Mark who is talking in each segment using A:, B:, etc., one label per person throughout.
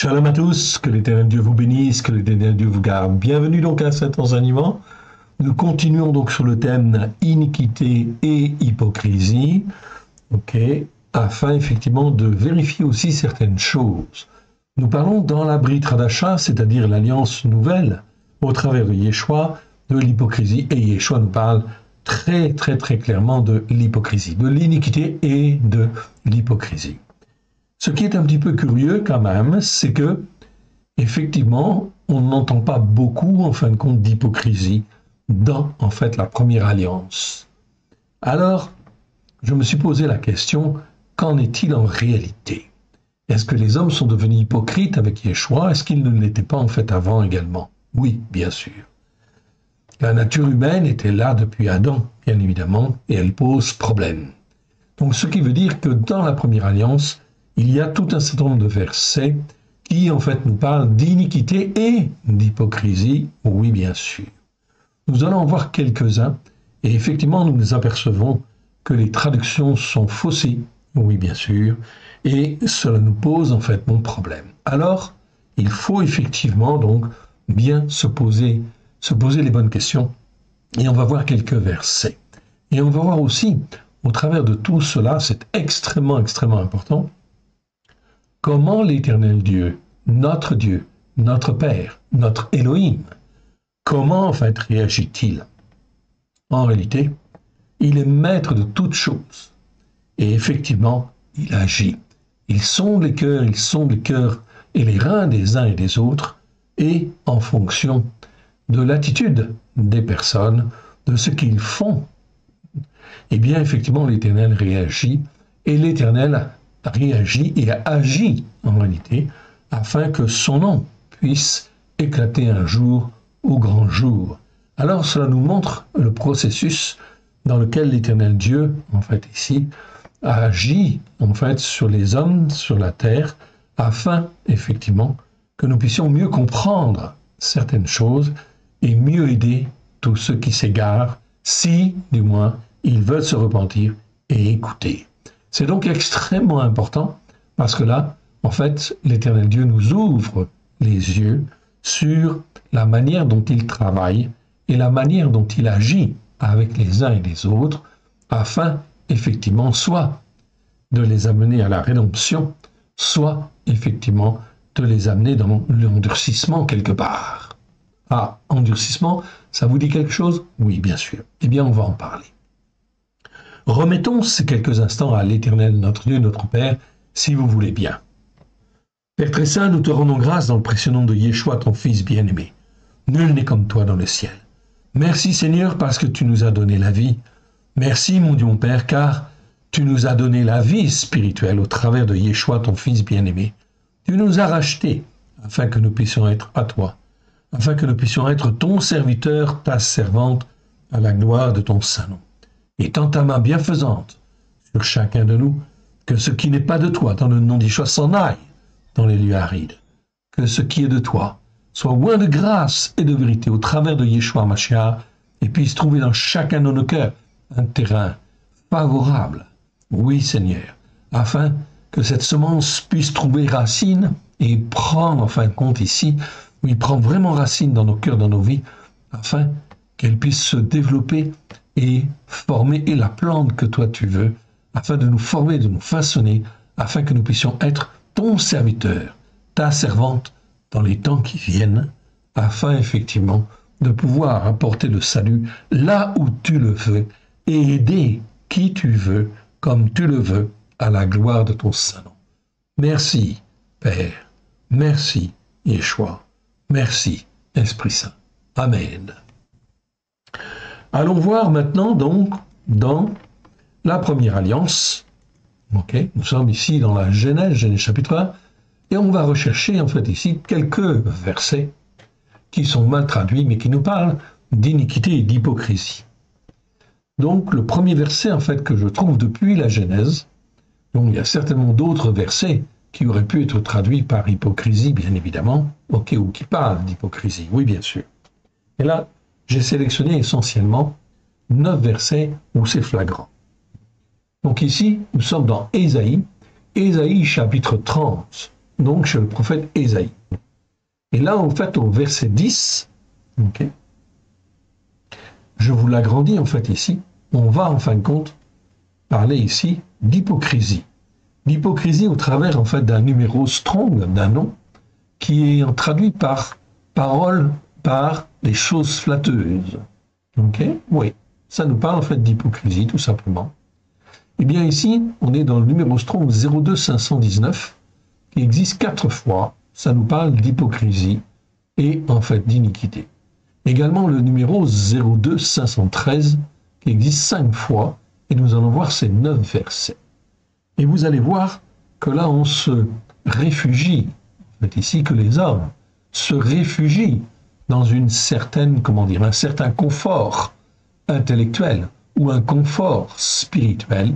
A: Shalom à tous, que l'Éternel Dieu vous bénisse, que l'Éternel Dieu vous garde. Bienvenue donc à cet enseignement. Nous continuons donc sur le thème iniquité et hypocrisie, afin effectivement de vérifier aussi certaines choses. Nous parlons dans la Brit Hadasha, c'est-à-dire l'alliance nouvelle, au travers de Yeshua, de l'hypocrisie, et Yeshua nous parle très clairement de l'hypocrisie, de l'iniquité et de l'hypocrisie. Ce qui est un petit peu curieux quand même, c'est que, effectivement, on n'entend pas beaucoup, en fin de compte, d'hypocrisie dans, en fait, la première alliance. Alors, je me suis posé la question, qu'en est-il en réalité? Est-ce que les hommes sont devenus hypocrites avec Yeshua? Est-ce qu'ils ne l'étaient pas, en fait, avant également? Oui, bien sûr. La nature humaine était là depuis Adam, bien évidemment, et elle pose problème. Donc, ce qui veut dire que dans la première alliance, il y a tout un certain nombre de versets qui, en fait, nous parlent d'iniquité et d'hypocrisie. Oui, bien sûr. Nous allons en voir quelques-uns, et effectivement, nous nous apercevons que les traductions sont faussées. Oui, bien sûr. Et cela nous pose, en fait, mon problème. Alors, il faut effectivement, donc, bien se poser les bonnes questions. Et on va voir quelques versets. Et on va voir aussi, au travers de tout cela, c'est extrêmement important, comment l'Éternel Dieu, notre Père, notre Elohim, comment en fait réagit-il? En réalité, il est maître de toutes choses. Et effectivement, il agit. Il sonde les cœurs et les reins des uns et des autres, et en fonction de l'attitude des personnes, de ce qu'ils font, eh bien effectivement l'Éternel réagit, et l'Éternel réagit et agit en réalité afin que son nom puisse éclater un jour au grand jour. Alors cela nous montre le processus dans lequel l'Éternel Dieu, en fait ici, agit en fait sur les hommes, sur la terre, afin effectivement que nous puissions mieux comprendre certaines choses et mieux aider tous ceux qui s'égarent, si du moins ils veulent se repentir et écouter. C'est donc extrêmement important parce que là, en fait, l'Éternel Dieu nous ouvre les yeux sur la manière dont il travaille et la manière dont il agit avec les uns et les autres afin, effectivement, soit de les amener à la rédemption, soit, effectivement, de les amener dans l'endurcissement quelque part. Ah, endurcissement, ça vous dit quelque chose? Oui, bien sûr. Eh bien, on va en parler. Remettons ces quelques instants à l'Éternel, notre Dieu, notre Père, si vous voulez bien. Père très saint, nous te rendons grâce dans le précieux nom de Yeshua, ton Fils bien-aimé. Nul n'est comme toi dans le ciel. Merci Seigneur parce que tu nous as donné la vie. Merci mon Dieu mon Père, car tu nous as donné la vie spirituelle au travers de Yeshua, ton Fils bien-aimé. Tu nous as rachetés afin que nous puissions être à toi, afin que nous puissions être ton serviteur, ta servante, à la gloire de ton saint nom. Et tends ta main bienfaisante sur chacun de nous, que ce qui n'est pas de toi, dans le nom d'Yeshua, s'en aille dans les lieux arides. Que ce qui est de toi soit oint de grâce et de vérité au travers de Yeshua Mashiach et puisse trouver dans chacun de nos cœurs un terrain favorable, oui Seigneur, afin que cette semence puisse trouver racine et prendre en fin de compte ici, oui, prendre vraiment racine dans nos cœurs, dans nos vies, afin qu'elle puisse se développer et former la plante que toi tu veux, afin de nous former, de nous façonner, afin que nous puissions être ton serviteur, ta servante dans les temps qui viennent, afin effectivement de pouvoir apporter le salut là où tu le veux et aider qui tu veux, comme tu le veux, à la gloire de ton saint nom. Merci, Père. Merci, Yeshua. Merci, Esprit Saint. Amen. Allons voir maintenant donc dans la première alliance. Nous sommes ici dans la Genèse chapitre 1, et on va rechercher en fait ici quelques versets qui sont mal traduits, mais qui nous parlent d'iniquité et d'hypocrisie. Donc le premier verset en fait que je trouve depuis la Genèse, donc il y a certainement d'autres versets qui auraient pu être traduits par hypocrisie, bien évidemment, ou qui parlent d'hypocrisie, oui bien sûr. Et là, j'ai sélectionné essentiellement 9 versets où c'est flagrant. Donc ici, nous sommes dans Ésaïe chapitre 30. donc chez le prophète Ésaïe. Et là, en fait, au verset 10, okay, je vous l'agrandis en fait ici, on va en fin de compte parler ici d'hypocrisie. L'hypocrisie au travers en fait d'un numéro strong, d'un nom, qui est traduit par parole, par les choses flatteuses. Ok? Oui, ça nous parle en fait d'hypocrisie tout simplement. Eh bien ici, on est dans le numéro strong 02519, qui existe 4 fois. Ça nous parle d'hypocrisie et en fait d'iniquité. Également le numéro 02513, qui existe 5 fois, et nous allons voir ces 9 versets. Et vous allez voir que là, on se réfugie, en fait ici, que les hommes se réfugient dans une certaine, comment dire, un certain confort intellectuel ou un confort spirituel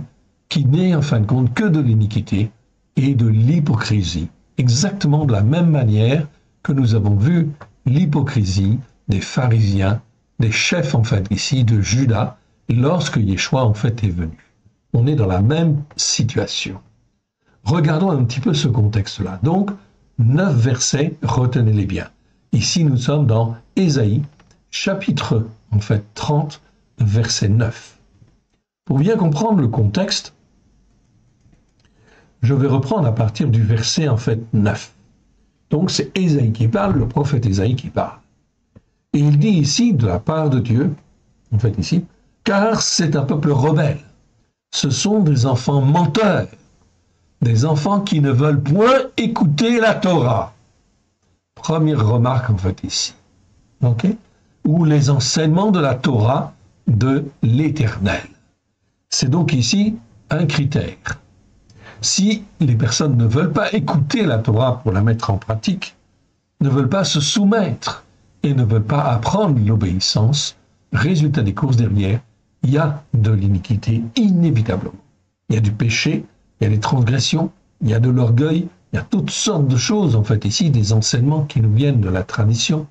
A: qui n'est en fin de compte que de l'iniquité et de l'hypocrisie, exactement de la même manière que nous avons vu l'hypocrisie des pharisiens, des chefs en fait ici de Juda, lorsque Yeshua en fait est venu. On est dans la même situation. Regardons un petit peu ce contexte-là. Donc, 9 versets, retenez-les bien. Ici, nous sommes dans Ésaïe, chapitre en fait 30, verset 9. Pour bien comprendre le contexte, je vais reprendre à partir du verset en fait 9. Donc, c'est Ésaïe qui parle, le prophète Ésaïe qui parle. Et il dit ici, de la part de Dieu, en fait ici, car c'est un peuple rebelle. Ce sont des enfants menteurs, des enfants qui ne veulent point écouter la Torah. Première remarque en fait ici, ok? Ou les enseignements de la Torah de l'Éternel. C'est donc ici un critère. Si les personnes ne veulent pas écouter la Torah pour la mettre en pratique, ne veulent pas se soumettre et ne veulent pas apprendre l'obéissance, résultat des courses derrière, il y a de l'iniquité inévitablement. Il y a du péché, il y a des transgressions, il y a de l'orgueil, il y a toutes sortes de choses, en fait, ici, des enseignements qui nous viennent de la tradition,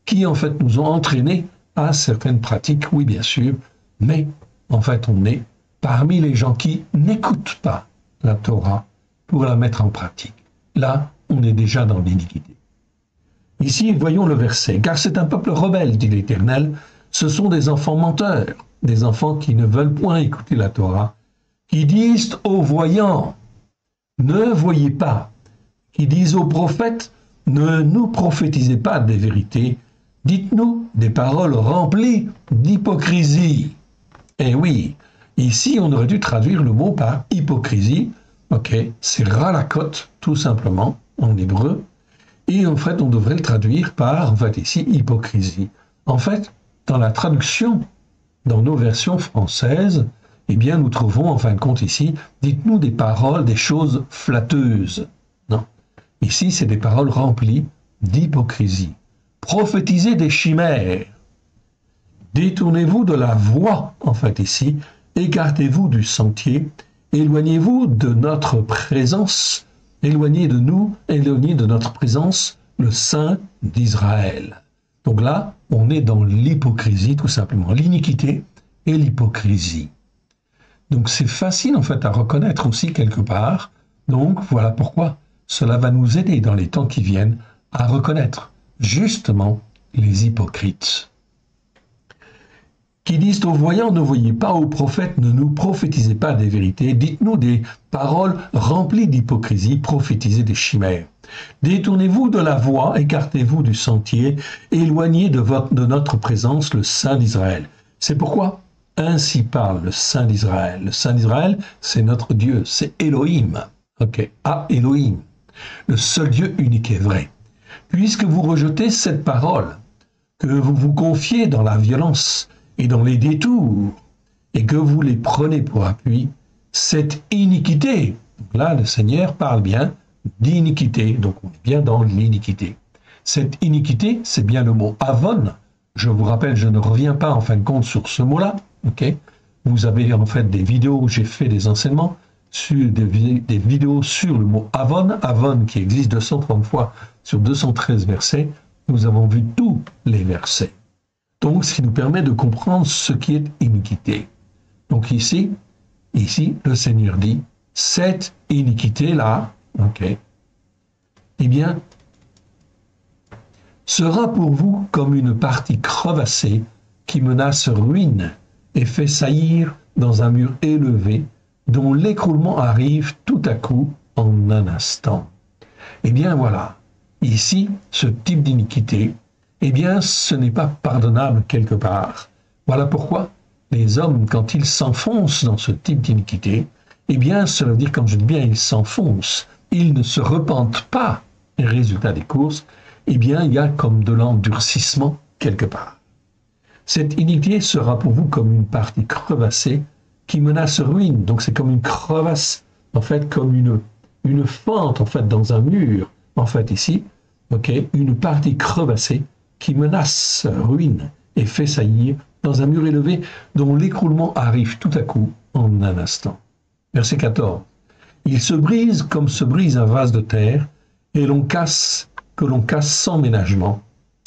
A: qui, en fait, nous ont entraînés à certaines pratiques, oui, bien sûr, mais, en fait, on est parmi les gens qui n'écoutent pas la Torah pour la mettre en pratique. Là, on est déjà dans l'iniquité. Ici, voyons le verset. « Car c'est un peuple rebelle, dit l'Éternel, ce sont des enfants menteurs, des enfants qui ne veulent point écouter la Torah, qui disent aux voyants, ne voyez pas, qui disent aux prophètes, ne nous prophétisez pas des vérités, dites-nous des paroles remplies d'hypocrisie. » Eh oui, ici on aurait dû traduire le mot par hypocrisie, ok, c'est ralakot, tout simplement, en hébreu, et en fait on devrait le traduire par, en fait ici, hypocrisie. En fait, dans la traduction, dans nos versions françaises, eh bien, nous trouvons, en fin de compte, ici, dites-nous des paroles, des choses flatteuses. Non. Ici, c'est des paroles remplies d'hypocrisie. Prophétisez des chimères. Détournez-vous de la voie, en fait, ici. Écartez-vous du sentier. Éloignez-vous de notre présence. Éloignez de nous, éloignez de notre présence le Saint d'Israël. Donc là, on est dans l'hypocrisie, tout simplement. L'iniquité et l'hypocrisie. Donc c'est facile en fait à reconnaître aussi quelque part. Donc voilà pourquoi cela va nous aider dans les temps qui viennent à reconnaître justement les hypocrites. Qui disent aux voyants, ne voyez pas, aux prophètes, ne nous prophétisez pas des vérités, dites-nous des paroles remplies d'hypocrisie, prophétisez des chimères. Détournez-vous de la voie, écartez-vous du sentier, éloignez de notre présence le Saint d'Israël. C'est pourquoi ainsi parle le Saint d'Israël. Le Saint d'Israël, c'est notre Dieu, c'est Elohim. Ok, ah Elohim, le seul Dieu unique et vrai. Puisque vous rejetez cette parole, que vous vous confiez dans la violence et dans les détours, et que vous les prenez pour appui, cette iniquité, donc là le Seigneur parle bien d'iniquité, donc on est bien dans l'iniquité. Cette iniquité, c'est bien le mot avon. Je vous rappelle, je ne reviens pas en fin de compte sur ce mot-là. Okay, vous avez en fait des vidéos où j'ai fait des enseignements, sur des vidéos sur le mot avon, avon qui existe 230 fois sur 213 versets. Nous avons vu tous les versets. Donc, ce qui nous permet de comprendre ce qui est iniquité. Donc ici, le Seigneur dit, cette iniquité-là, ok, eh bien, sera pour vous comme une partie crevassée qui menace ruine et fait saillir dans un mur élevé dont l'écroulement arrive tout à coup en un instant. Eh bien voilà, ici, ce type d'iniquité, eh bien ce n'est pas pardonnable quelque part. Voilà pourquoi les hommes, quand ils s'enfoncent dans ce type d'iniquité, eh bien cela veut dire, comme je dis bien, ils s'enfoncent, ils ne se repentent pas. Résultat des courses, eh bien il y a comme de l'endurcissement quelque part. Cette iniquité sera pour vous comme une partie crevassée qui menace ruine. Donc c'est comme une crevasse, en fait, comme une fente, en fait, dans un mur, en fait, ici, ok, une partie crevassée qui menace ruine et fait saillir dans un mur élevé dont l'écroulement arrive tout à coup en un instant. Verset 14. Il se brise comme se brise un vase de terre et que l'on casse sans ménagement,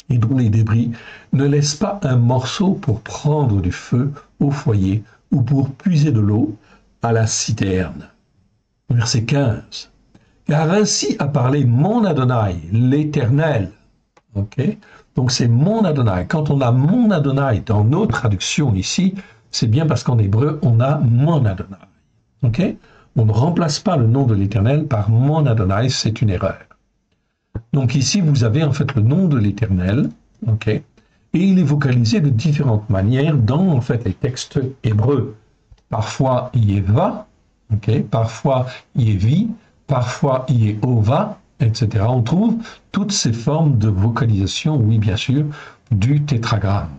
A: et dont les débris ne laissent pas un morceau pour prendre du feu au foyer ou pour puiser de l'eau à la citerne. Verset 15. Car ainsi a parlé mon Adonai, l'Éternel. Okay? Donc c'est mon Adonai. Quand on a mon Adonai dans nos traductions ici, c'est bien parce qu'en hébreu, on a mon Adonai. Okay? On ne remplace pas le nom de l'Éternel par mon Adonai, c'est une erreur. Donc ici, vous avez en fait le nom de l'Éternel, ok, et il est vocalisé de différentes manières dans en fait les textes hébreux. Parfois Yeva, ok, parfois Yevi, parfois Yehova, etc. On trouve toutes ces formes de vocalisation, oui bien sûr, du tétragramme.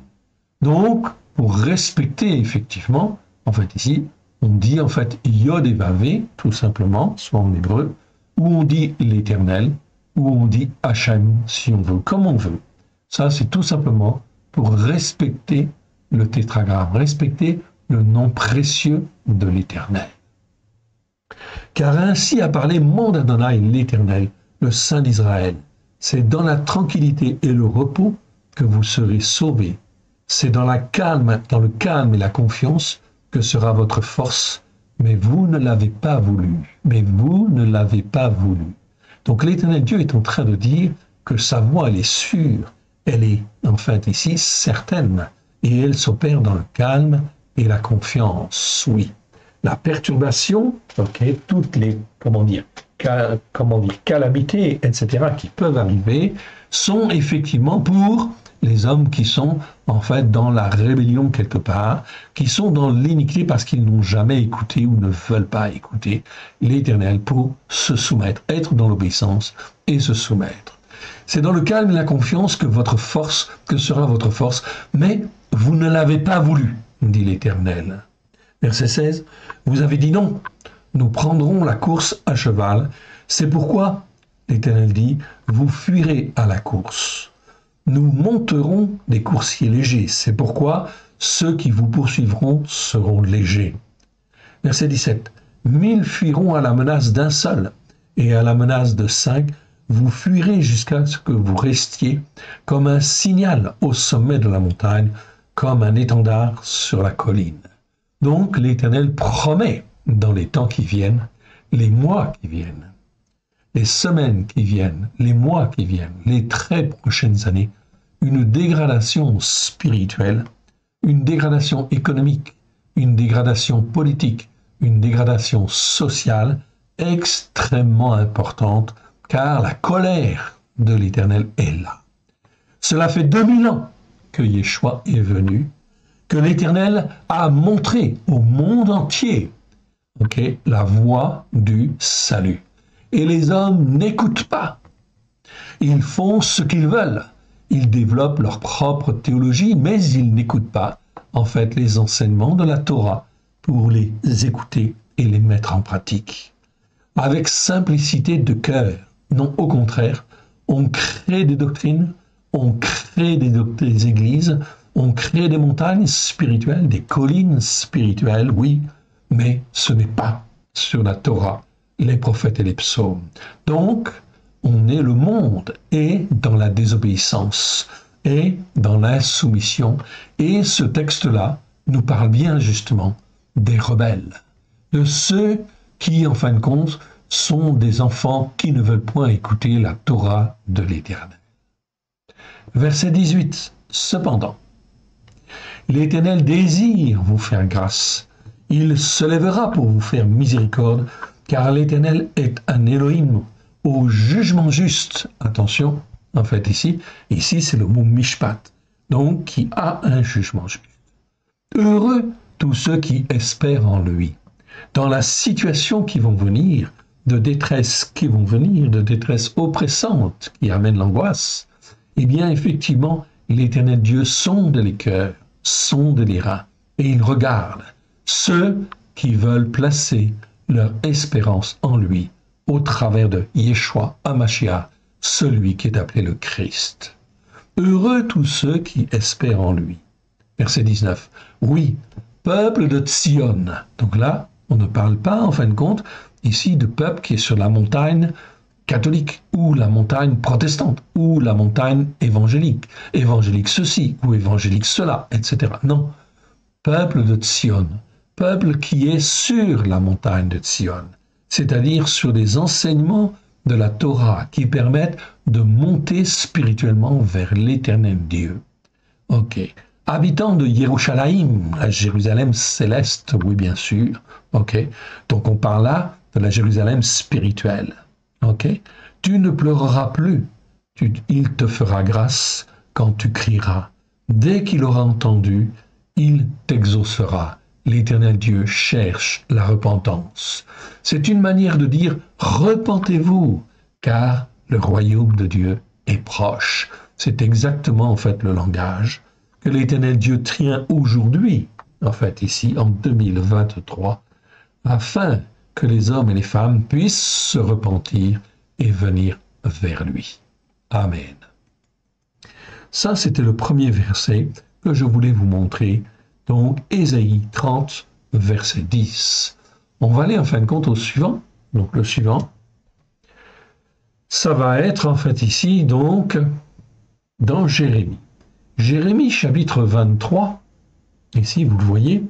A: Donc, pour respecter effectivement, en fait ici, on dit en fait Yod et Vavé, tout simplement, soit en hébreu, ou on dit l'Éternel, ou on dit Hachem, si on veut, comme on veut. Ça, c'est tout simplement pour respecter le tétragramme, respecter le nom précieux de l'Éternel. Car ainsi a parlé mon Adonai, l'Éternel, le Saint d'Israël. C'est dans la tranquillité et le repos que vous serez sauvés. C'est dans le calme et la confiance que sera votre force. Mais vous ne l'avez pas voulu. Mais vous ne l'avez pas voulu. Donc l'Éternel Dieu est en train de dire que sa voix, elle est sûre, elle est en fait ici certaine, et elle s'opère dans le calme et la confiance, oui. La perturbation, ok, toutes les, calamités, etc., qui peuvent arriver, sont effectivement pour les hommes qui sont en fait dans la rébellion quelque part, qui sont dans l'iniquité parce qu'ils n'ont jamais écouté ou ne veulent pas écouter l'Éternel pour se soumettre, être dans l'obéissance et se soumettre. C'est dans le calme et la confiance que sera votre force, mais vous ne l'avez pas voulu, dit l'Éternel. Verset 16, vous avez dit non, nous prendrons la course à cheval, c'est pourquoi, l'Éternel dit, vous fuirez à la course. Nous monterons des coursiers légers. C'est pourquoi ceux qui vous poursuivront seront légers. Verset 17. 1000 fuiront à la menace d'un seul, et à la menace de 5, vous fuirez jusqu'à ce que vous restiez comme un signal au sommet de la montagne, comme un étendard sur la colline. Donc l'Éternel promet dans les temps qui viennent, les mois qui viennent, les semaines qui viennent, les mois qui viennent, les très prochaines années, une dégradation spirituelle, une dégradation économique, une dégradation politique, une dégradation sociale extrêmement importante, car la colère de l'Éternel est là. Cela fait 2000 ans que Yeshua est venu, que l'Éternel a montré au monde entier la voie du salut. Et les hommes n'écoutent pas. Ils font ce qu'ils veulent. Ils développent leur propre théologie, mais ils n'écoutent pas, en fait, les enseignements de la Torah pour les écouter et les mettre en pratique. Avec simplicité de cœur. Non, au contraire, on crée des doctrines, on crée des églises, on crée des montagnes spirituelles, des collines spirituelles, oui, mais ce n'est pas sur la Torah, les prophètes et les psaumes. Donc, le monde est dans la désobéissance et dans l'insoumission. Et ce texte-là nous parle bien justement des rebelles, de ceux qui, en fin de compte, sont des enfants qui ne veulent point écouter la Torah de l'Éternel. Verset 18. Cependant, l'Éternel désire vous faire grâce. Il se lèvera pour vous faire miséricorde, car l'Éternel est un Elohim au jugement juste. Attention, en fait ici c'est le mot mishpat, donc qui a un jugement juste. Heureux tous ceux qui espèrent en lui. Dans la situation qui vont venir, de détresse qui vont venir, de détresse oppressante qui amène l'angoisse, eh bien effectivement, l'Éternel Dieu sonde les cœurs, sonde les reins, et il regarde ceux qui veulent placer leur espérance en lui, au travers de Yeshua HaMashiach, celui qui est appelé le Christ. Heureux tous ceux qui espèrent en lui. Verset 19. Oui, peuple de Tzion. Donc là, on ne parle pas, en fin de compte, ici de peuple qui est sur la montagne catholique, ou la montagne protestante, ou la montagne évangélique, évangélique ceci, ou évangélique cela, etc. Non, peuple de Tzion, peuple qui est sur la montagne de Tzion, c'est-à-dire sur des enseignements de la Torah qui permettent de monter spirituellement vers l'éternel Dieu. Ok. Habitants de Yerushalayim, la Jérusalem céleste, oui bien sûr. Ok. Donc on parle là de la Jérusalem spirituelle. Ok. Tu ne pleureras plus. Il te fera grâce quand tu crieras. Dès qu'il aura entendu, il t'exaucera. L'Éternel Dieu cherche la repentance. C'est une manière de dire « repentez-vous » car le royaume de Dieu est proche. C'est exactement en fait le langage que l'Éternel Dieu tient aujourd'hui, en fait ici en 2023, afin que les hommes et les femmes puissent se repentir et venir vers lui. Amen. Ça, c'était le premier verset que je voulais vous montrer. Donc, Ésaïe 30, verset 10. On va aller en fin de compte au suivant. Donc, le suivant, ça va être en fait ici, donc, dans Jérémie. Jérémie, chapitre 23, ici, vous le voyez,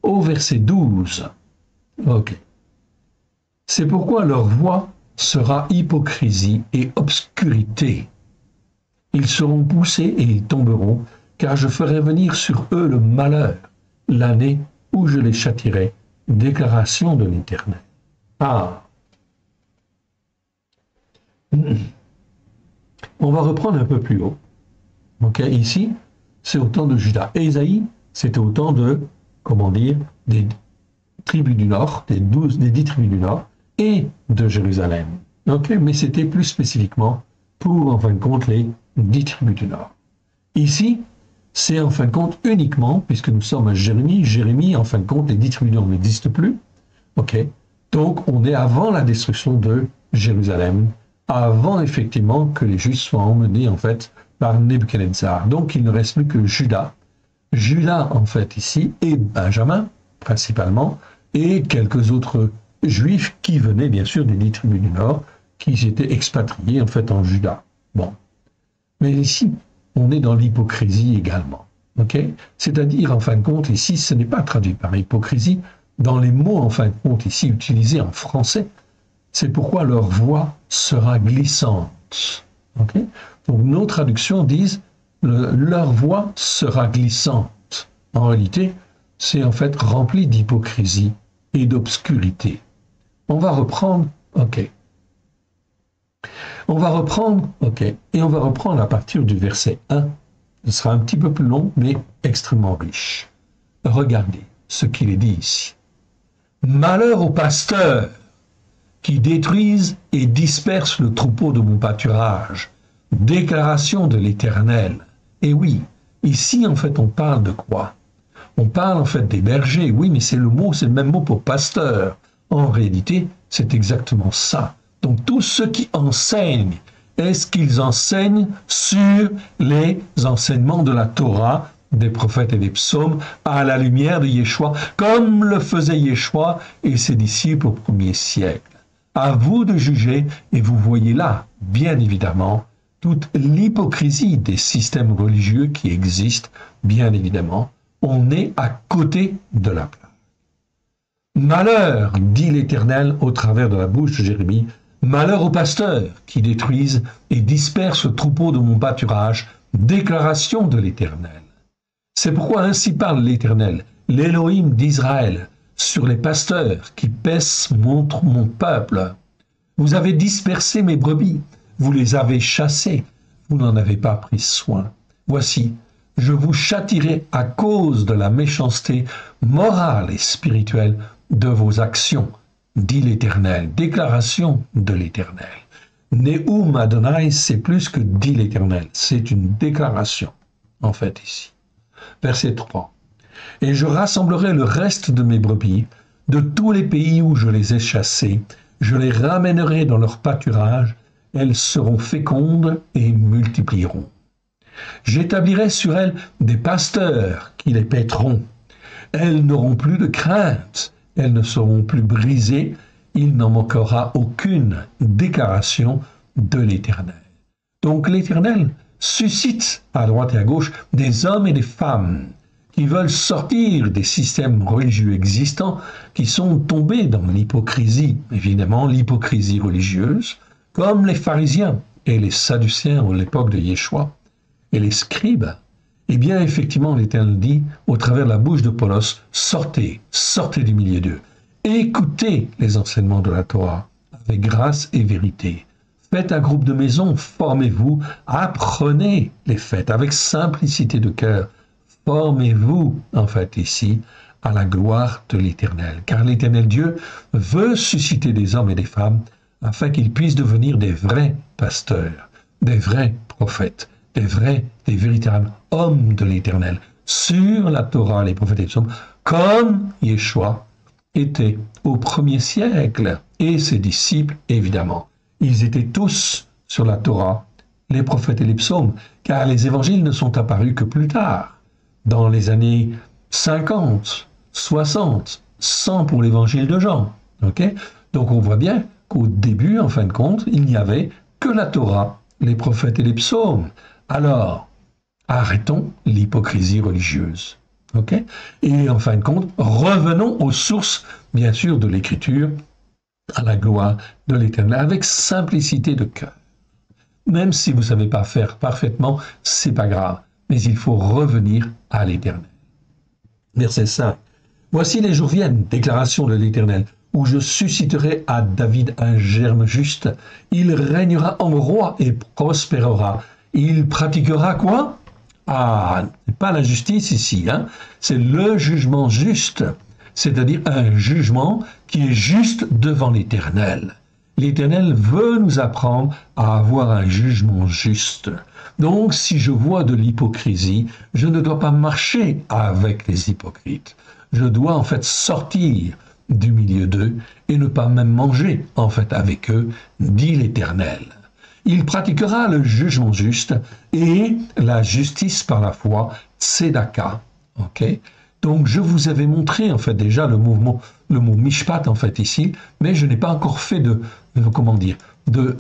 A: au verset 12. Ok. C'est pourquoi leur voix sera hypocrisie et obscurité. Ils seront poussés et ils tomberont, car je ferai venir sur eux le malheur, l'année où je les châtierai. Déclaration de l'Éternel. Ah. On va reprendre un peu plus haut. Ok, ici, c'est au temps de Juda. Ésaïe, c'était au temps de, comment dire, des tribus du Nord, des 10 tribus du Nord, et de Jérusalem. Ok, mais c'était plus spécifiquement pour, en fin de compte, les 10 tribus du Nord. Ici, c'est en fin de compte uniquement, puisque nous sommes à Jérémie, en fin de compte, les 10 tribus du Nord n'existent plus. Ok, donc on est avant la destruction de Jérusalem, avant effectivement que les Juifs soient emmenés, en fait, par Nebuchadnezzar. Donc il ne reste plus que Juda. Juda, en fait, ici, et Benjamin, principalement, et quelques autres Juifs qui venaient, bien sûr, des 10 tribus du Nord, qui étaient expatriés, en fait, en Juda. Bon. Mais ici, on est dans l'hypocrisie également. Ok? C'est-à-dire, en fin de compte, ici, ce n'est pas traduit par hypocrisie. Dans les mots, en fin de compte, ici, utilisés en français, c'est pourquoi leur voix sera glissante. Ok? Donc, nos traductions disent leur voix sera glissante. En réalité, c'est en fait rempli d'hypocrisie et d'obscurité. On va reprendre, ok. On va reprendre, ok. Et on va reprendre à partir du verset 1. Ce sera un petit peu plus long, mais extrêmement riche. Regardez ce qu'il est dit ici. Malheur aux pasteurs qui détruisent et dispersent le troupeau de mon pâturage. Déclaration de l'Éternel. Et oui, ici en fait on parle de quoi? On parle en fait des bergers, oui, mais c'est le même mot pour pasteur. En réalité, c'est exactement ça. Donc tous ceux qui enseignent, est-ce qu'ils enseignent sur les enseignements de la Torah, des prophètes et des psaumes, à la lumière de Yeshua, comme le faisait Yeshua et ses disciples au premier siècle? À vous de juger, et vous voyez là, bien évidemment, toute l'hypocrisie des systèmes religieux qui existent, bien évidemment. On est à côté de la plaque. Malheur, dit l'Éternel au travers de la bouche de Jérémie, malheur aux pasteurs qui détruisent et dispersent le troupeau de mon pâturage, déclaration de l'Éternel. C'est pourquoi ainsi parle l'Éternel, l'Élohim d'Israël, sur les pasteurs qui paissent mon peuple. Vous avez dispersé mes brebis, vous les avez chassées, vous n'en avez pas pris soin. Voici, je vous châtierai à cause de la méchanceté morale et spirituelle de vos actions, dit l'Éternel. Déclaration de l'Éternel. Neum Adonai, c'est plus que dit l'Éternel, c'est une déclaration, en fait, ici. Verset 3. Et je rassemblerai le reste de mes brebis, de tous les pays où je les ai chassées, je les ramènerai dans leur pâturage, elles seront fécondes et multiplieront. J'établirai sur elles des pasteurs qui les paîtront. Elles n'auront plus de crainte, elles ne seront plus brisées, il n'en manquera aucune déclaration de l'Éternel. Donc l'Éternel suscite à droite et à gauche des hommes et des femmes qui veulent sortir des systèmes religieux existants, qui sont tombés dans l'hypocrisie, évidemment l'hypocrisie religieuse, comme les pharisiens et les sadducéens à l'époque de Yeshua, et les scribes. Eh bien, effectivement, l'Éternel dit, au travers de la bouche de Paulos, sortez, sortez du milieu d'eux, écoutez les enseignements de la Torah, avec grâce et vérité. Faites un groupe de maisons, formez-vous, apprenez les fêtes avec simplicité de cœur. Formez-vous, en fait, ici, à la gloire de l'Éternel. Car l'Éternel Dieu veut susciter des hommes et des femmes afin qu'ils puissent devenir des vrais pasteurs, des vrais prophètes, des véritables hommes de l'Éternel, sur la Torah, les prophètes et les psaumes, comme Yeshua était au 1er siècle, et ses disciples, évidemment. Ils étaient tous sur la Torah, les prophètes et les psaumes, car les évangiles ne sont apparus que plus tard, dans les années 50, 60, 100 pour l'évangile de Jean. Okay? Donc on voit bien qu'au début, en fin de compte, il n'y avait que la Torah, les prophètes et les psaumes. Alors, arrêtons l'hypocrisie religieuse. Okay? Et en fin de compte, revenons aux sources, bien sûr, de l'Écriture, à la gloire de l'Éternel, avec simplicité de cœur. Même si vous ne savez pas faire parfaitement, c'est pas grave, mais il faut revenir à l'Éternel. Verset 5. Voici les jours viennent, déclaration de l'Éternel, où je susciterai à David un germe juste. Il régnera en roi et prospérera. Il pratiquera quoi? Ah, c'est pas la justice ici, hein? C'est le jugement juste, c'est-à-dire un jugement qui est juste devant l'Éternel. L'Éternel veut nous apprendre à avoir un jugement juste. Donc, si je vois de l'hypocrisie, je ne dois pas marcher avec les hypocrites. Je dois en fait sortir du milieu d'eux et ne pas même manger en fait avec eux, dit l'Éternel. Il pratiquera le jugement juste et la justice par la foi, tzedaka. Okay? Donc je vous avais montré en fait déjà le mot mishpat en fait ici, mais je n'ai pas encore fait de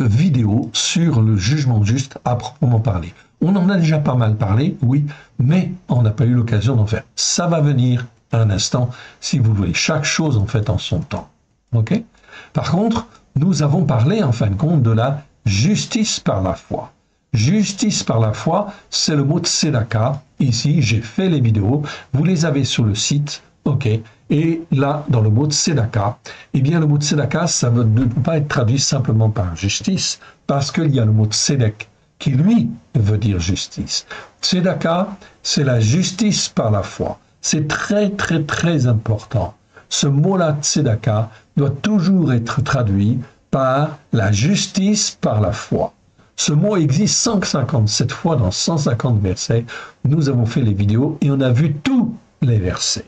A: vidéo sur le jugement juste à proprement parler. On en a déjà pas mal parlé, oui, mais on n'a pas eu l'occasion d'en faire. Ça va venir un instant, si vous voulez, chaque chose en fait en son temps. Okay? Par contre, nous avons parlé en fin de compte de la justice par la foi. Justice par la foi, c'est le mot tzedaka. Ici, j'ai fait les vidéos, vous les avez sur le site, ok. Et là, dans le mot tzedaka, eh bien, le mot tzedaka, ça ne peut pas être traduit simplement par justice, parce qu'il y a le mot tzedek, qui lui veut dire justice. Tzedaka, c'est la justice par la foi. C'est très, très, très important. Ce mot-là, tzedaka, doit toujours être traduit par la justice par la foi. Ce mot existe 157 fois dans 150 versets. Nous avons fait les vidéos et on a vu tous les versets.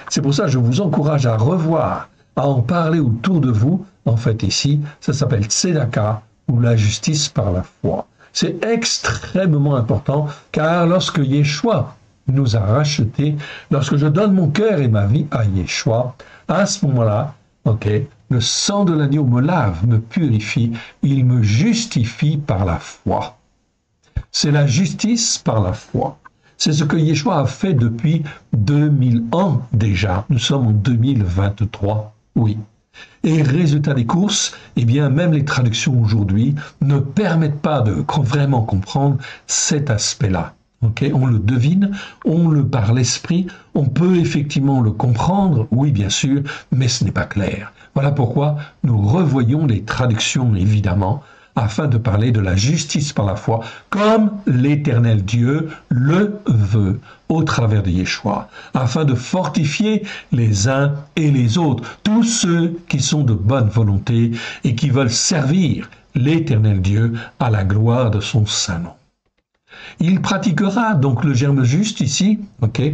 A: C'est pour ça que je vous encourage à revoir, à en parler autour de vous. En fait, ici, ça s'appelle tzedaka ou la justice par la foi. C'est extrêmement important car lorsque Yeshua nous a rachetés, lorsque je donne mon cœur et ma vie à Yeshua, à ce moment-là, le sang de l'agneau me lave, me purifie, il me justifie par la foi. C'est la justice par la foi. C'est ce que Yeshua a fait depuis 2000 ans déjà. Nous sommes en 2023, oui. Et résultat des courses, eh bien, même les traductions aujourd'hui ne permettent pas de vraiment comprendre cet aspect-là. Okay, on le devine, on le par l'esprit, on peut effectivement le comprendre, oui bien sûr, mais ce n'est pas clair. Voilà pourquoi nous revoyons les traductions évidemment, afin de parler de la justice par la foi, comme l'Éternel Dieu le veut au travers de Yeshua, afin de fortifier les uns et les autres, tous ceux qui sont de bonne volonté et qui veulent servir l'Éternel Dieu à la gloire de son saint nom. Il pratiquera donc le germe juste ici,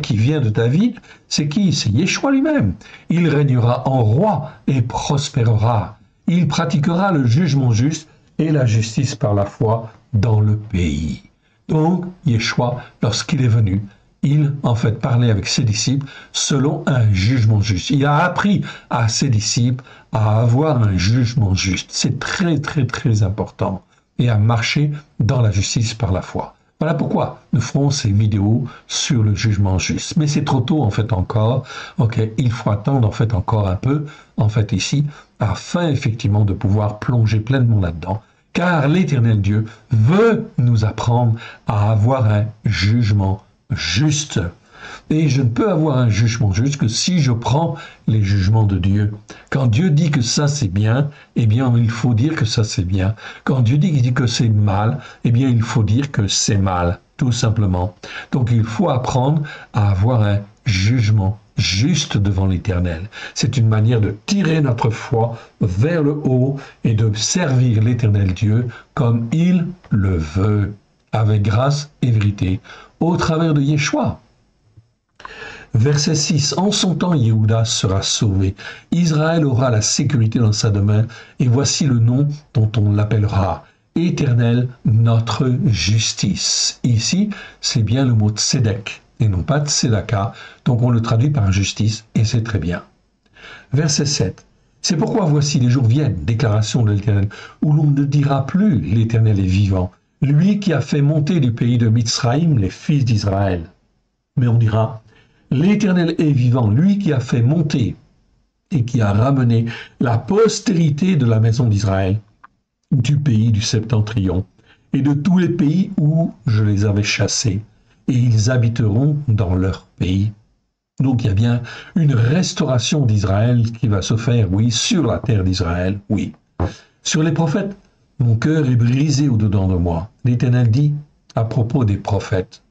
A: qui vient de David. C'est qui? C'est Yeshua lui-même. Il régnera en roi et prospérera. Il pratiquera le jugement juste et la justice par la foi dans le pays. Donc, Yeshua, lorsqu'il est venu, il, en fait, parlait avec ses disciples selon un jugement juste. Il a appris à ses disciples à avoir un jugement juste. C'est très, très, très important. Et à marcher dans la justice par la foi. Voilà pourquoi nous ferons ces vidéos sur le jugement juste. Mais c'est trop tôt en fait encore. Il faut attendre en fait encore un peu, en fait ici, afin effectivement de pouvoir plonger pleinement là-dedans. Car l'Éternel Dieu veut nous apprendre à avoir un jugement juste. Et je ne peux avoir un jugement juste que si je prends les jugements de Dieu. Quand Dieu dit que ça c'est bien, eh bien il faut dire que ça c'est bien. Quand Dieu dit que c'est mal, eh bien il faut dire que c'est mal, tout simplement. Donc il faut apprendre à avoir un jugement juste devant l'Éternel. C'est une manière de tirer notre foi vers le haut et de servir l'Éternel Dieu comme il le veut, avec grâce et vérité, au travers de Yeshua. Verset 6. En son temps, Yehuda sera sauvé. Israël aura la sécurité dans sa demeure, et voici le nom dont on l'appellera. Éternel, notre justice. Ici, c'est bien le mot tzedek, et non pas tzedaka, donc on le traduit par justice, et c'est très bien. Verset 7. C'est pourquoi voici les jours viennent, déclaration de l'Éternel, où l'on ne dira plus l'Éternel est vivant, lui qui a fait monter du pays de Mitzraïm les fils d'Israël. Mais on dira, l'Éternel est vivant, lui qui a fait monter et qui a ramené la postérité de la maison d'Israël du pays du septentrion et de tous les pays où je les avais chassés, et ils habiteront dans leur pays. Donc il y a bien une restauration d'Israël qui va se faire, oui, sur la terre d'Israël, oui. Sur les prophètes, mon cœur est brisé au-dedans de moi. L'Éternel dit à propos des prophètes,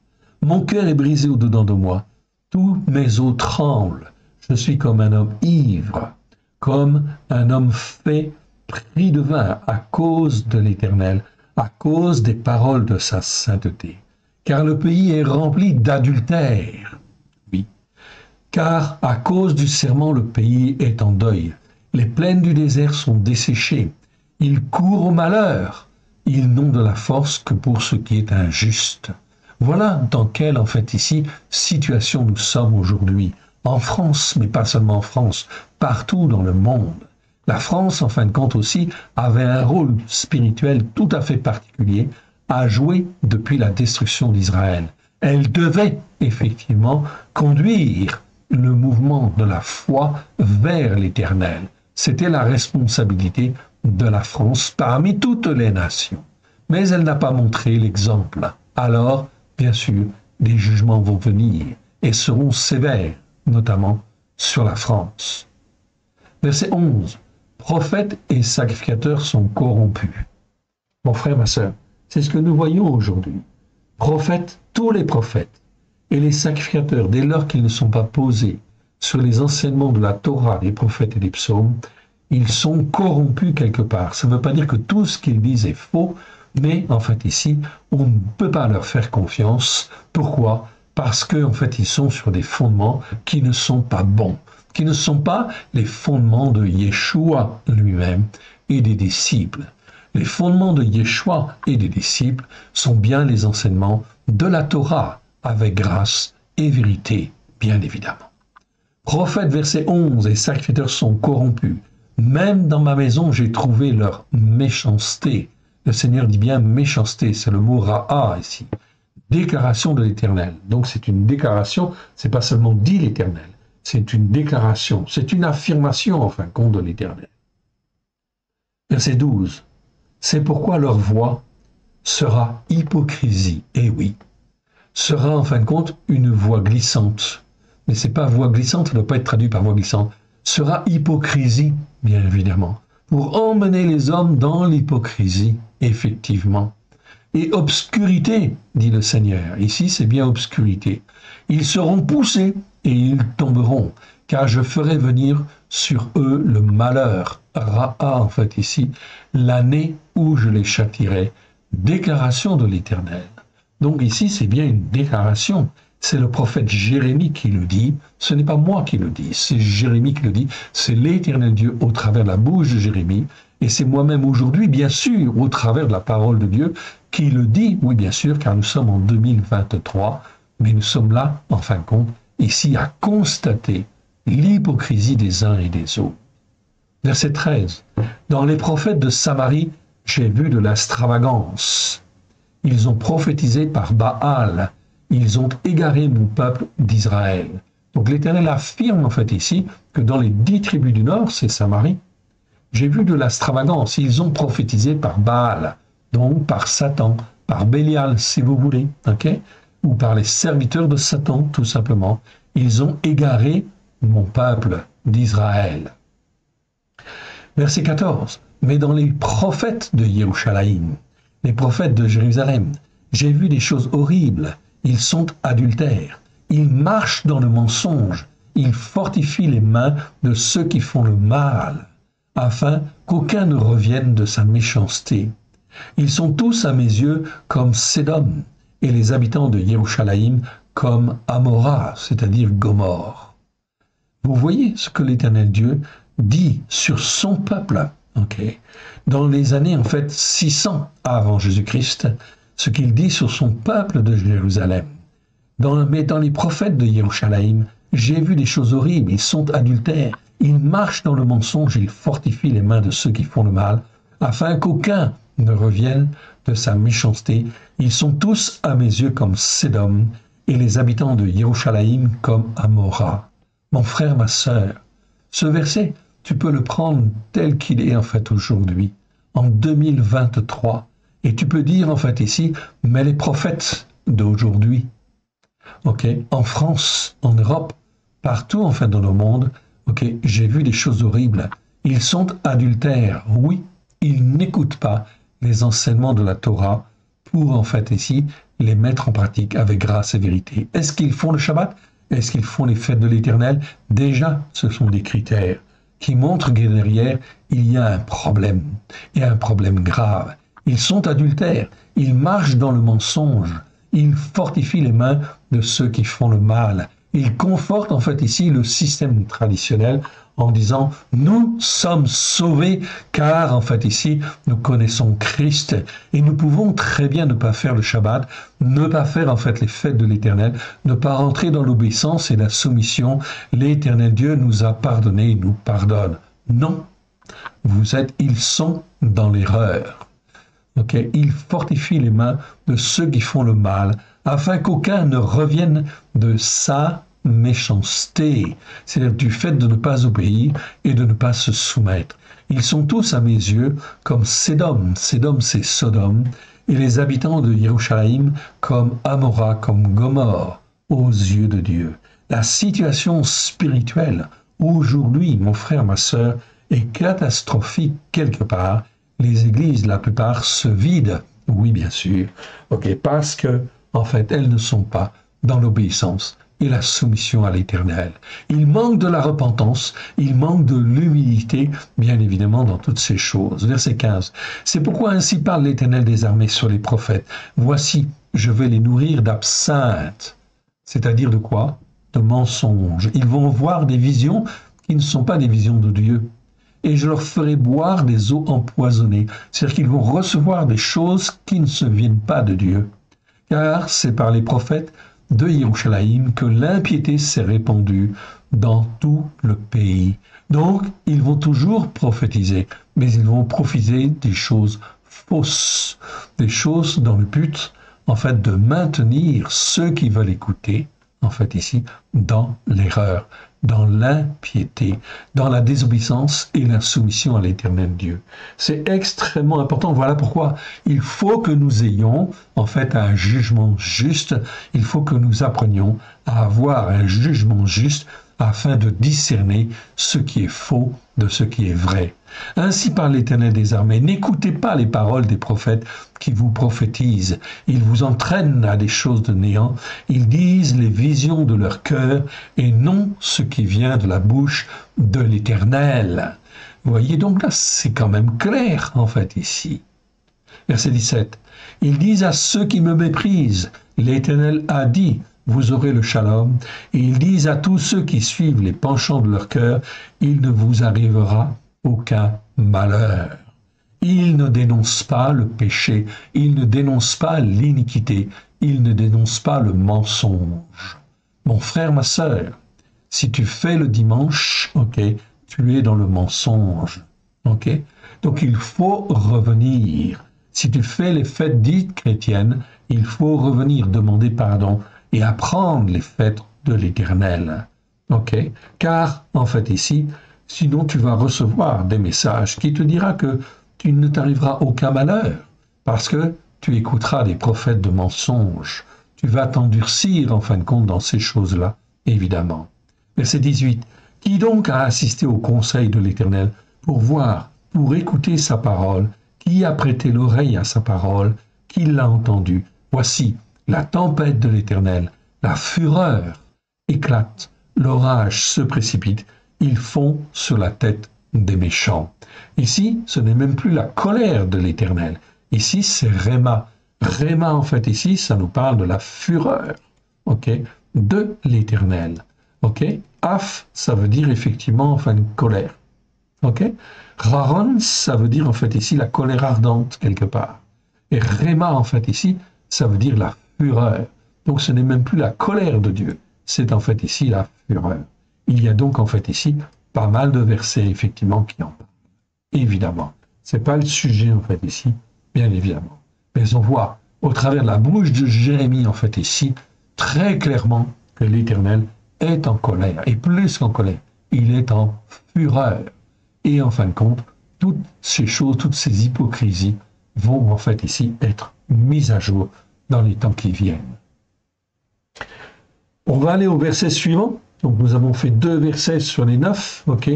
A: mon cœur est brisé au-dedans de moi. Tous mes os tremblent. Je suis comme un homme ivre, comme un homme fait pris de vin à cause de l'Éternel, à cause des paroles de sa sainteté. Car le pays est rempli d'adultère. Oui. Car à cause du serment, le pays est en deuil. Les plaines du désert sont desséchées. Ils courent au malheur. Ils n'ont de la force que pour ce qui est injuste. Voilà dans quelle, en fait, ici, situation nous sommes aujourd'hui. En France, mais pas seulement en France, partout dans le monde. La France, en fin de compte aussi, avait un rôle spirituel tout à fait particulier à jouer depuis la destruction d'Israël. Elle devait, effectivement, conduire le mouvement de la foi vers l'Éternel. C'était la responsabilité de la France parmi toutes les nations. Mais elle n'a pas montré l'exemple. Alors, bien sûr, des jugements vont venir et seront sévères, notamment sur la France. Verset 11. Prophètes et sacrificateurs sont corrompus. Mon frère, ma sœur, c'est ce que nous voyons aujourd'hui. Prophètes, tous les prophètes, et les sacrificateurs, dès lors qu'ils ne sont pas posés sur les enseignements de la Torah, des prophètes et des psaumes, ils sont corrompus quelque part. Ça ne veut pas dire que tout ce qu'ils disent est faux, mais en fait ici, on ne peut pas leur faire confiance. Pourquoi? Parce qu'en fait, ils sont sur des fondements qui ne sont pas bons, qui ne sont pas les fondements de Yeshua lui-même et des disciples. Les fondements de Yeshua et des disciples sont bien les enseignements de la Torah, avec grâce et vérité, bien évidemment. Prophètes, verset 11, et sacrificateurs sont corrompus. Même dans ma maison, j'ai trouvé leur méchanceté. Le Seigneur dit bien méchanceté, c'est le mot ra'a ici. déclaration de l'Éternel. Donc c'est une déclaration, c'est pas seulement dit l'Éternel, c'est une déclaration, c'est une affirmation en fin de compte de l'Éternel. Verset 12. C'est pourquoi leur voix sera hypocrisie. Eh oui, sera en fin de compte une voix glissante. Mais c'est pas voix glissante, ça ne doit pas être traduit par voix glissante. Sera hypocrisie, bien évidemment, pour emmener les hommes dans l'hypocrisie, effectivement. Et obscurité, dit le Seigneur. Ici, c'est bien obscurité. Ils seront poussés et ils tomberont, car je ferai venir sur eux le malheur. Ra'a, en fait, ici, l'année où je les châtirai. Déclaration de l'Éternel. Donc ici, c'est bien une déclaration. C'est le prophète Jérémie qui le dit. Ce n'est pas moi qui le dis, c'est Jérémie qui le dit. C'est l'Éternel Dieu au travers de la bouche de Jérémie. Et c'est moi-même aujourd'hui, bien sûr, au travers de la parole de Dieu, qui le dit. Oui, bien sûr, car nous sommes en 2023. Mais nous sommes là, en fin de compte, ici, à constater l'hypocrisie des uns et des autres. Verset 13. Dans les prophètes de Samarie, j'ai vu de l'extravagance. Ils ont prophétisé par Baal. Ils ont égaré mon peuple d'Israël. Donc l'Éternel affirme en fait ici que dans les 10 tribus du Nord, c'est Samarie, j'ai vu de l'extravagance. Ils ont prophétisé par Baal, donc par Satan, par Bélial, si vous voulez, ok, ou par les serviteurs de Satan, tout simplement. Ils ont égaré mon peuple d'Israël. Verset 14. Mais dans les prophètes de Yerushalayim, les prophètes de Jérusalem, j'ai vu des choses horribles. Ils sont adultères. Ils marchent dans le mensonge. Ils fortifient les mains de ceux qui font le mal, afin qu'aucun ne revienne de sa méchanceté. Ils sont tous à mes yeux comme Sédom, et les habitants de Yerushalayim comme Amora, c'est-à-dire Gomorre. Vous voyez ce que l'Éternel Dieu dit sur son peuple, ok, dans les années en fait 600 avant Jésus-Christ, ce qu'il dit sur son peuple de Jérusalem. Mais dans les prophètes de Yerushalayim, j'ai vu des choses horribles, ils sont adultères, ils marchent dans le mensonge, ils fortifient les mains de ceux qui font le mal, afin qu'aucun ne revienne de sa méchanceté. Ils sont tous à mes yeux comme Sédom, et les habitants de Yerushalayim comme Amora. Mon frère, ma sœur, ce verset, tu peux le prendre tel qu'il est en fait aujourd'hui, en 2023. Et tu peux dire en fait ici, mais les prophètes d'aujourd'hui, ok, en France, en Europe, partout en fait dans le monde, ok, j'ai vu des choses horribles. Ils sont adultères, oui, ils n'écoutent pas les enseignements de la Torah pour en fait ici les mettre en pratique avec grâce et vérité. Est-ce qu'ils font le Shabbat? Est-ce qu'ils font les fêtes de l'Éternel? Déjà, ce sont des critères qui montrent que derrière, il y a un problème, et un problème grave. Ils sont adultères, ils marchent dans le mensonge, ils fortifient les mains de ceux qui font le mal. Ils confortent en fait ici le système traditionnel en disant « Nous sommes sauvés car en fait ici nous connaissons Christ et nous pouvons très bien ne pas faire le Shabbat, ne pas faire en fait les fêtes de l'Éternel, ne pas rentrer dans l'obéissance et la soumission. L'Éternel Dieu nous a pardonné, il nous pardonne. » Non, ils sont dans l'erreur. Okay. Ils fortifient les mains de ceux qui font le mal, afin qu'aucun ne revienne de sa méchanceté, c'est-à-dire du fait de ne pas obéir et de ne pas se soumettre. Ils sont tous à mes yeux comme Sédom, Sédom c'est Sodome, et les habitants de Yerushalayim comme Amora, comme Gomorre, aux yeux de Dieu. La situation spirituelle aujourd'hui, mon frère, ma sœur, est catastrophique quelque part. Les églises, la plupart, se vident. Oui, bien sûr. Ok, parce que, en fait, elles ne sont pas dans l'obéissance et la soumission à l'Éternel. Il manque de la repentance, il manque de l'humilité, bien évidemment, dans toutes ces choses. Verset 15. C'est pourquoi ainsi parle l'Éternel des armées sur les prophètes. Voici, je vais les nourrir d'absinthe. C'est-à-dire de quoi? De mensonges. Ils vont voir des visions qui ne sont pas des visions de Dieu. Et je leur ferai boire des eaux empoisonnées. C'est-à-dire qu'ils vont recevoir des choses qui ne se viennent pas de Dieu. Car c'est par les prophètes de Yerushalayim que l'impiété s'est répandue dans tout le pays. Donc, ils vont toujours prophétiser, mais ils vont prophétiser des choses fausses, des choses dans le but, en fait, de maintenir ceux qui veulent écouter, en fait, ici, dans l'erreur, dans l'impiété, dans la désobéissance et l'insoumission à l'Éternel Dieu. C'est extrêmement important. Voilà pourquoi il faut que nous ayons, en fait, un jugement juste. Il faut que nous apprenions à avoir un jugement juste afin de discerner ce qui est faux de ce qui est vrai. Ainsi parle l'Éternel des armées. N'écoutez pas les paroles des prophètes qui vous prophétisent. Ils vous entraînent à des choses de néant. Ils disent les visions de leur cœur et non ce qui vient de la bouche de l'Éternel. Vous voyez, donc là, c'est quand même clair, en fait, ici. Verset 17. Ils disent à ceux qui me méprisent, l'Éternel a dit, vous aurez le shalom. Et ils disent à tous ceux qui suivent les penchants de leur cœur, il ne vous arrivera aucun malheur. Ils ne dénoncent pas le péché, ils ne dénoncent pas l'iniquité, ils ne dénoncent pas le mensonge. Mon frère, ma sœur, si tu fais le dimanche, ok, tu es dans le mensonge, ok. Donc il faut revenir. Si tu fais les fêtes dites chrétiennes, il faut revenir demander pardon et apprendre les fêtes de l'Éternel. Ok? Car, en fait, ici, sinon tu vas recevoir des messages qui te dira que tu ne t'arrivera aucun malheur, parce que tu écouteras des prophètes de mensonges. Tu vas t'endurcir, en fin de compte, dans ces choses-là, évidemment. Verset 18. Qui donc a assisté au conseil de l'Éternel pour voir, pour écouter sa parole? Qui a prêté l'oreille à sa parole? Qui l'a entendu? Voici, la tempête de l'Éternel, la fureur éclate, l'orage se précipite, ils font sur la tête des méchants. Ici, ce n'est même plus la colère de l'Éternel. Ici, c'est Réma. Réma, en fait, ici, ça nous parle de la fureur, ok, de l'Éternel. Ok, Af, ça veut dire effectivement, enfin, une colère. Ok, Raron, ça veut dire en fait ici la colère ardente quelque part. Et Réma, en fait ici, ça veut dire la fureur. Donc ce n'est même plus la colère de Dieu, c'est en fait ici la fureur. Il y a donc en fait ici pas mal de versets effectivement qui en parlent. Évidemment, c'est pas le sujet en fait ici, bien évidemment. Mais on voit au travers de la bouche de Jérémie en fait ici très clairement que l'Éternel est en colère, et plus qu'en colère, il est en fureur. Et en fin de compte, toutes ces choses, toutes ces hypocrisies vont en fait ici être mises à jour dans les temps qui viennent. On va aller au verset suivant. Donc nous avons fait 2 versets sur les 9, ok.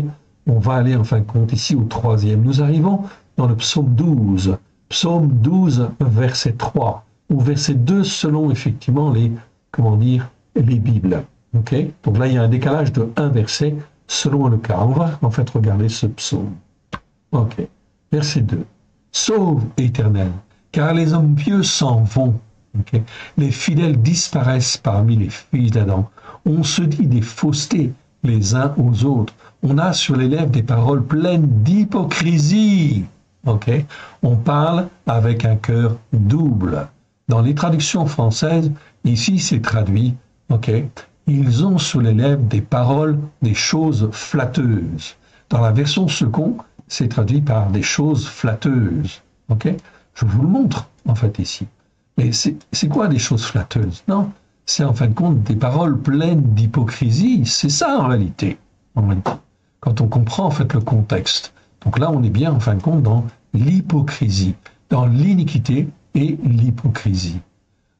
A: On va aller en fin de compte ici au 3e. Nous arrivons dans le psaume 12. Psaume 12, verset 3, ou verset 2 selon effectivement les, comment dire, les Bibles. Ok. Donc là, il y a un décalage de 1 verset selon le cas. On va en fait regarder ce psaume. Ok. Verset 2. Sauve, Éternel, car les hommes pieux s'en vont. Okay. Les fidèles disparaissent parmi les fils d'Adam. On se dit des faussetés les uns aux autres. On a sur les lèvres des paroles pleines d'hypocrisie. Okay. On parle avec un cœur double. Dans les traductions françaises, ici c'est traduit, okay, ils ont sur les lèvres des paroles, des choses flatteuses. Dans la version second, c'est traduit par des choses flatteuses. Okay. Je vous le montre en fait ici. Mais c'est quoi des choses flatteuses? Non, c'est en fin de compte des paroles pleines d'hypocrisie. C'est ça en réalité. Quand on comprend en fait le contexte. Donc là, on est bien en fin de compte dans l'hypocrisie, dans l'iniquité et l'hypocrisie.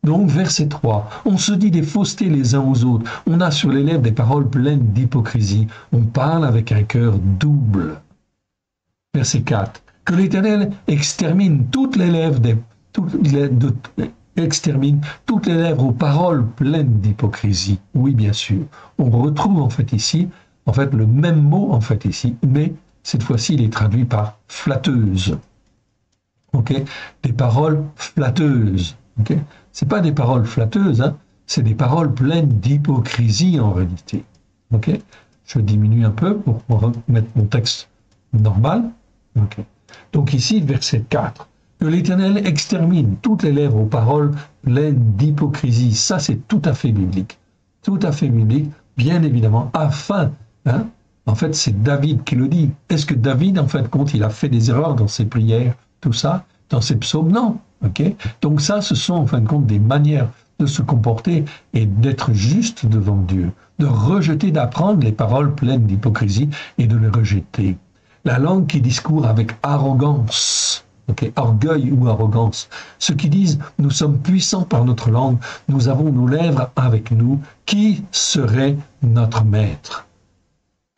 A: Donc verset 3, on se dit des faussetés les uns aux autres. On a sur les lèvres des paroles pleines d'hypocrisie. On parle avec un cœur double. Verset 4, que l'Éternel extermine toutes les lèvres extermine toutes les lèvres aux paroles pleines d'hypocrisie. Oui, bien sûr. On retrouve en fait ici, en fait, le même mot en fait ici, mais cette fois-ci, il est traduit par flatteuse. Ok, des paroles flatteuses. Ok, c'est pas des paroles flatteuses, hein, c'est des paroles pleines d'hypocrisie en réalité. Ok, je diminue un peu pour remettre mon texte normal. Ok, donc ici, verset 4. Que l'Éternel extermine toutes les lèvres aux paroles pleines d'hypocrisie. Ça, c'est tout à fait biblique. Tout à fait biblique, bien évidemment, afin, hein, en fait, c'est David qui le dit. Est-ce que David, en fin de compte, il a fait des erreurs dans ses prières, tout ça, dans ses psaumes? Non, Ok? Donc ça, ce sont en fin de compte des manières de se comporter et d'être juste devant Dieu, de rejeter, d'apprendre les paroles pleines d'hypocrisie et de les rejeter. La langue qui discourt avec arrogance, okay, orgueil ou arrogance, ceux qui disent « nous sommes puissants par notre langue, nous avons nos lèvres avec nous, qui serait notre maître ?»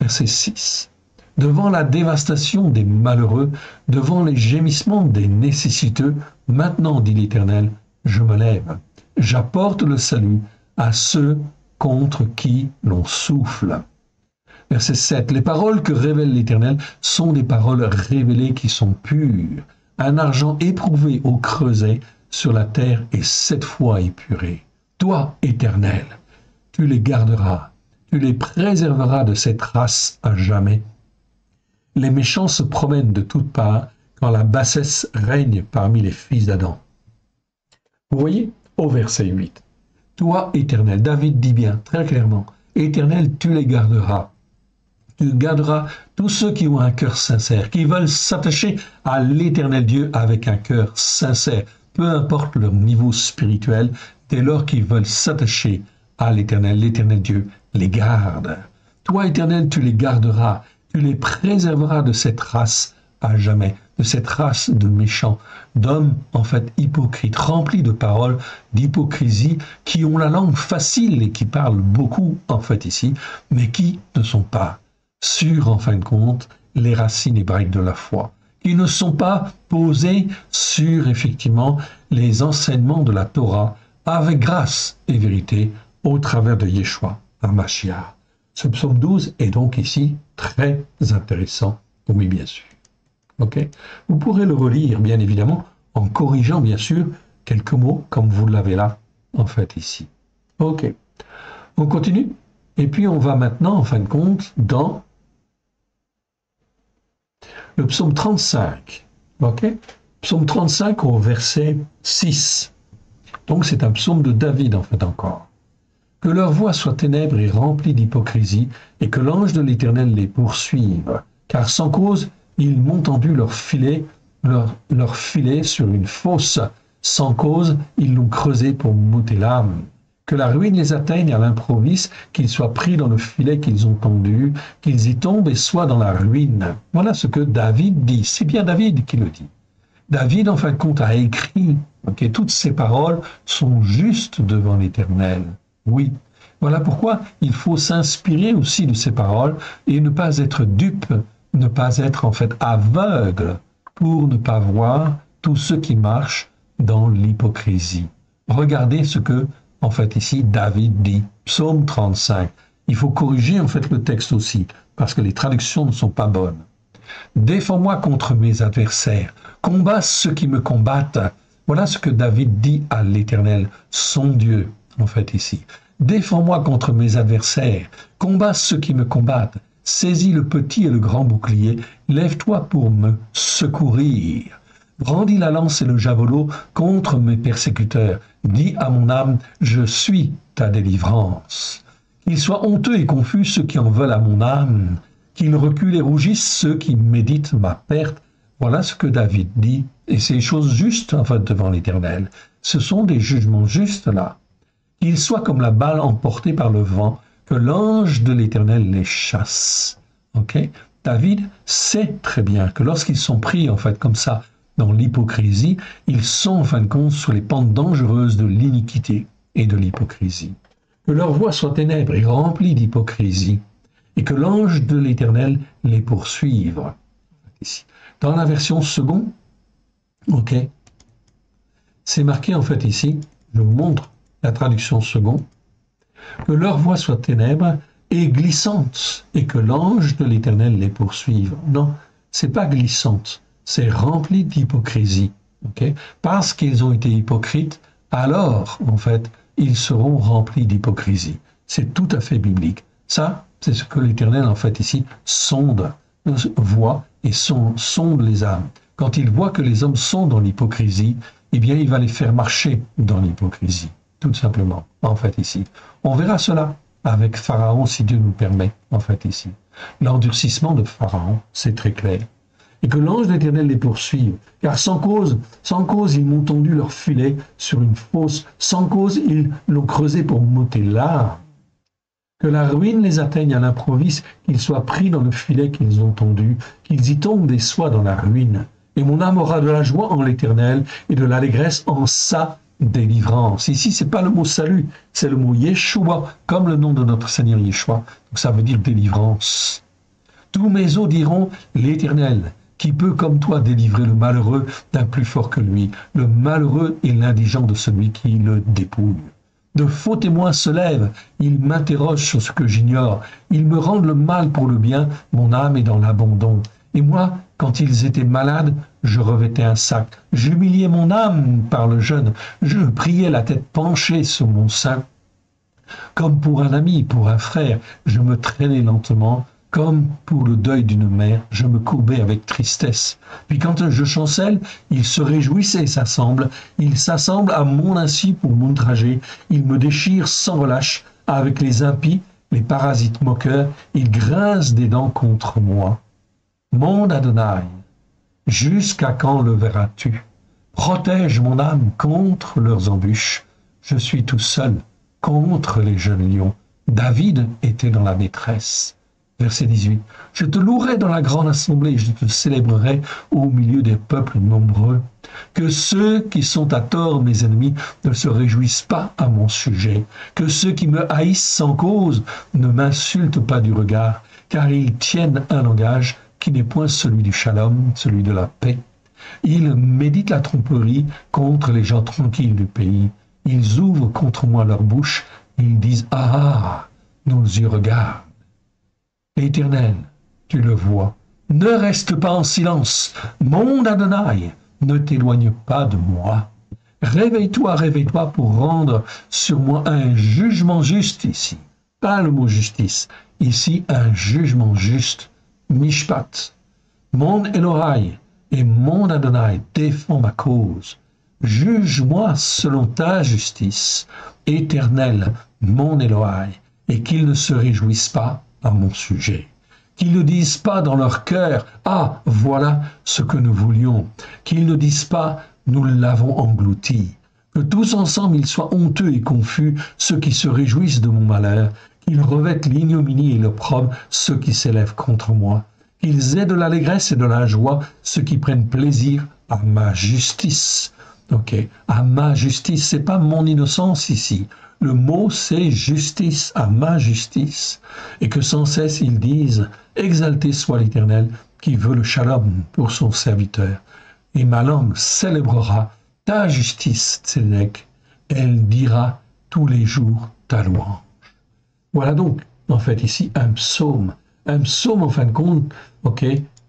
A: Verset 6. Devant la dévastation des malheureux, devant les gémissements des nécessiteux, maintenant, dit l'Éternel, je me lève. J'apporte le salut à ceux contre qui l'on souffle. Verset 7. Les paroles que révèle l'Éternel sont des paroles révélées qui sont pures. Un argent éprouvé au creuset sur la terre est 7 fois épuré. Toi, Éternel, tu les garderas, tu les préserveras de cette race à jamais. Les méchants se promènent de toutes parts quand la bassesse règne parmi les fils d'Adam. Vous voyez, au verset 8. Toi, Éternel, David dit bien très clairement, Éternel, tu les garderas. Tu garderas tous ceux qui ont un cœur sincère, qui veulent s'attacher à l'Éternel Dieu avec un cœur sincère, peu importe leur niveau spirituel, dès lors qu'ils veulent s'attacher à l'Éternel Dieu les garde. Toi, Éternel, tu les garderas, tu les préserveras de cette race à jamais, de cette race de méchants, d'hommes en fait hypocrites, remplis de paroles d'hypocrisie, qui ont la langue facile et qui parlent beaucoup en fait ici, mais qui ne sont pas sur en fin de compte les racines hébraïques de la foi, qui ne sont pas posés sur effectivement les enseignements de la Torah avec grâce et vérité au travers de Yeshua, HaMashiach. Ce psaume 12 est donc ici très intéressant, oui bien sûr. Okay. Vous pourrez le relire, bien évidemment, en corrigeant, bien sûr, quelques mots, comme vous l'avez là, en fait, ici. Ok. On continue. Et puis, on va maintenant, en fin de compte, dans le psaume 35. Ok. Psaume 35 au verset 6. Donc, c'est un psaume de David, en fait, encore. Que leur voix soit ténèbres et remplie d'hypocrisie, et que l'ange de l'Éternel les poursuive. Car sans cause, ils m'ont tendu leur filet sur une fosse. Sans cause, ils l'ont creusé pour m'ôter l'âme. Que la ruine les atteigne à l'improviste, qu'ils soient pris dans le filet qu'ils ont tendu, qu'ils y tombent et soient dans la ruine. Voilà ce que David dit. C'est bien David qui le dit. David, en fin de compte, a écrit, okay, toutes ces paroles sont justes devant l'Éternel. Oui. Voilà pourquoi il faut s'inspirer aussi de ces paroles et ne pas être dupe, ne pas être en fait aveugle pour ne pas voir tous ceux qui marchent dans l'hypocrisie. Regardez ce que, en fait, ici, David dit, psaume 35. Il faut corriger, en fait, le texte aussi, parce que les traductions ne sont pas bonnes. Défends-moi contre mes adversaires, combats ceux qui me combattent. Voilà ce que David dit à l'Éternel, son Dieu, en fait, ici. Défends-moi contre mes adversaires, combats ceux qui me combattent. Saisis le petit et le grand bouclier, lève-toi pour me secourir. Brandis la lance et le javelot contre mes persécuteurs. Dis à mon âme, je suis ta délivrance. Qu'ils soient honteux et confus ceux qui en veulent à mon âme, qu'ils reculent et rougissent ceux qui méditent ma perte. Voilà ce que David dit, et c'est choses justes en fait devant l'Éternel. Ce sont des jugements justes là. Qu'ils soient comme la balle emportée par le vent, que l'ange de l'Éternel les chasse. Okay? David sait très bien que lorsqu'ils sont pris en fait comme ça dans l'hypocrisie, ils sont en fin de compte sur les pentes dangereuses de l'iniquité et de l'hypocrisie. Que leur voix soit ténèbres et remplie d'hypocrisie, et que l'ange de l'Éternel les poursuive. Ici. Dans la version seconde, okay, c'est marqué en fait ici, je vous montre la traduction seconde, que leur voix soit ténèbres et glissante, et que l'ange de l'Éternel les poursuive. Non, c'est pas glissante, c'est rempli d'hypocrisie. Okay? Parce qu'ils ont été hypocrites, alors, en fait, ils seront remplis d'hypocrisie. C'est tout à fait biblique. Ça, c'est ce que l'Éternel, en fait, ici, sonde, voit et sonde les âmes. Quand il voit que les hommes sont dans l'hypocrisie, eh bien, il va les faire marcher dans l'hypocrisie. Tout simplement, en fait, ici. On verra cela avec Pharaon, si Dieu nous permet, en fait, ici. L'endurcissement de Pharaon, c'est très clair. et que l'ange de l'Éternel les poursuive. Car sans cause, ils m'ont tendu leur filet sur une fosse, sans cause, ils l'ont creusé pour m'ôter l'âme. Que la ruine les atteigne à l'improviste, qu'ils soient pris dans le filet qu'ils ont tendu, qu'ils y tombent des soies dans la ruine. Et mon âme aura de la joie en l'Éternel et de l'allégresse en sa délivrance. Ici, c'est pas le mot salut, c'est le mot Yeshua, comme le nom de notre Seigneur Yeshua. Donc ça veut dire délivrance. Tous mes os diront l'Éternel, qui peut comme toi délivrer le malheureux d'un plus fort que lui, le malheureux et l'indigent de celui qui le dépouille. De faux témoins se lèvent, ils m'interrogent sur ce que j'ignore, ils me rendent le mal pour le bien, mon âme est dans l'abandon. Et moi, quand ils étaient malades, je revêtais un sac, j'humiliais mon âme par le jeûne, je priais la tête penchée sur mon sein. Comme pour un ami, pour un frère, je me traînais lentement, comme pour le deuil d'une mère, je me courbais avec tristesse. Puis quand je chancelle, ils se réjouissent et s'assemblent. Ils s'assemblent à mon insu pour m'outrager. Ils me déchirent sans relâche. Avec les impies, les parasites moqueurs, ils grincent des dents contre moi. Mon Adonai, jusqu'à quand le verras-tu? Protège mon âme contre leurs embûches. Je suis tout seul contre les jeunes lions. David était dans la détresse. Verset 18. Je te louerai dans la grande assemblée, je te célébrerai au milieu des peuples nombreux. Que ceux qui sont à tort mes ennemis ne se réjouissent pas à mon sujet. Que ceux qui me haïssent sans cause ne m'insultent pas du regard, car ils tiennent un langage qui n'est point celui du shalom, celui de la paix. Ils méditent la tromperie contre les gens tranquilles du pays. Ils ouvrent contre moi leur bouche, ils disent « Ah, nos yeux regardent ». Éternel, tu le vois, ne reste pas en silence. Mon Adonai, ne t'éloigne pas de moi. Réveille-toi pour rendre sur moi un jugement juste ici. Pas le mot justice, ici un jugement juste. Mishpat. Mon Elohai et mon Adonai défend ma cause. Juge-moi selon ta justice, Éternel, mon Elohai, et qu'ils ne se réjouissent pas à mon sujet. Qu'ils ne disent pas dans leur cœur, « Ah, voilà ce que nous voulions », qu'ils ne disent pas, « Nous l'avons englouti ». Que tous ensemble ils soient honteux et confus, ceux qui se réjouissent de mon malheur, qu'ils revêtent l'ignominie et l'opprobre, ceux qui s'élèvent contre moi, qu'ils aient de l'allégresse et de la joie, ceux qui prennent plaisir à ma justice. Ok, à ma justice, c'est pas mon innocence ici. Le mot, c'est justice, à ma justice. Et que sans cesse, ils disent, exalté soit l'Éternel, qui veut le shalom pour son serviteur. Et ma langue célébrera ta justice, Tzedek. Elle dira tous les jours ta louange. Voilà donc, en fait, ici, un psaume, en fin de compte, ok,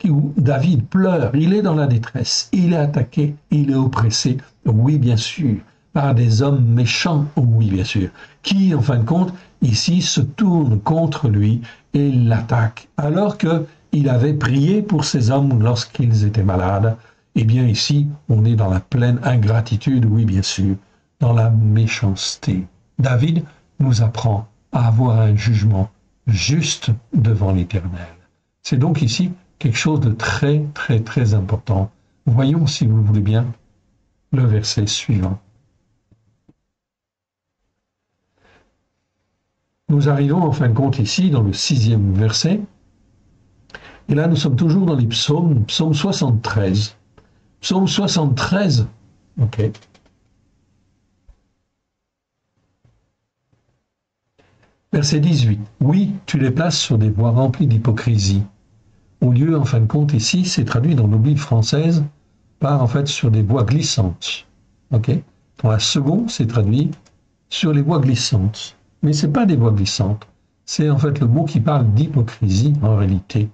A: où David pleure, il est dans la détresse, il est attaqué, il est oppressé, oui, bien sûr, par des hommes méchants, oui, bien sûr, qui, en fin de compte, ici, se tournent contre lui et l'attaquent, alors qu'il avait prié pour ces hommes lorsqu'ils étaient malades. Eh bien, ici, on est dans la pleine ingratitude, oui, bien sûr, dans la méchanceté. David nous apprend à avoir un jugement juste devant l'Éternel. C'est donc ici quelque chose de très, très, très important. Voyons, si vous voulez bien, le verset suivant. Nous arrivons en fin de compte ici dans le 6e verset. Et là, nous sommes toujours dans les psaumes, psaume 73. Psaume 73, ok. Verset 18. Oui, tu les places sur des voies remplies d'hypocrisie. Au lieu, en fin de compte, ici, c'est traduit dans nos Bibles françaises par, en fait, sur des voies glissantes. Ok. Dans la seconde, c'est traduit sur les voies glissantes. Mais ce n'est pas des voies glissantes. C'est, en fait, le mot qui parle d'hypocrisie, en réalité.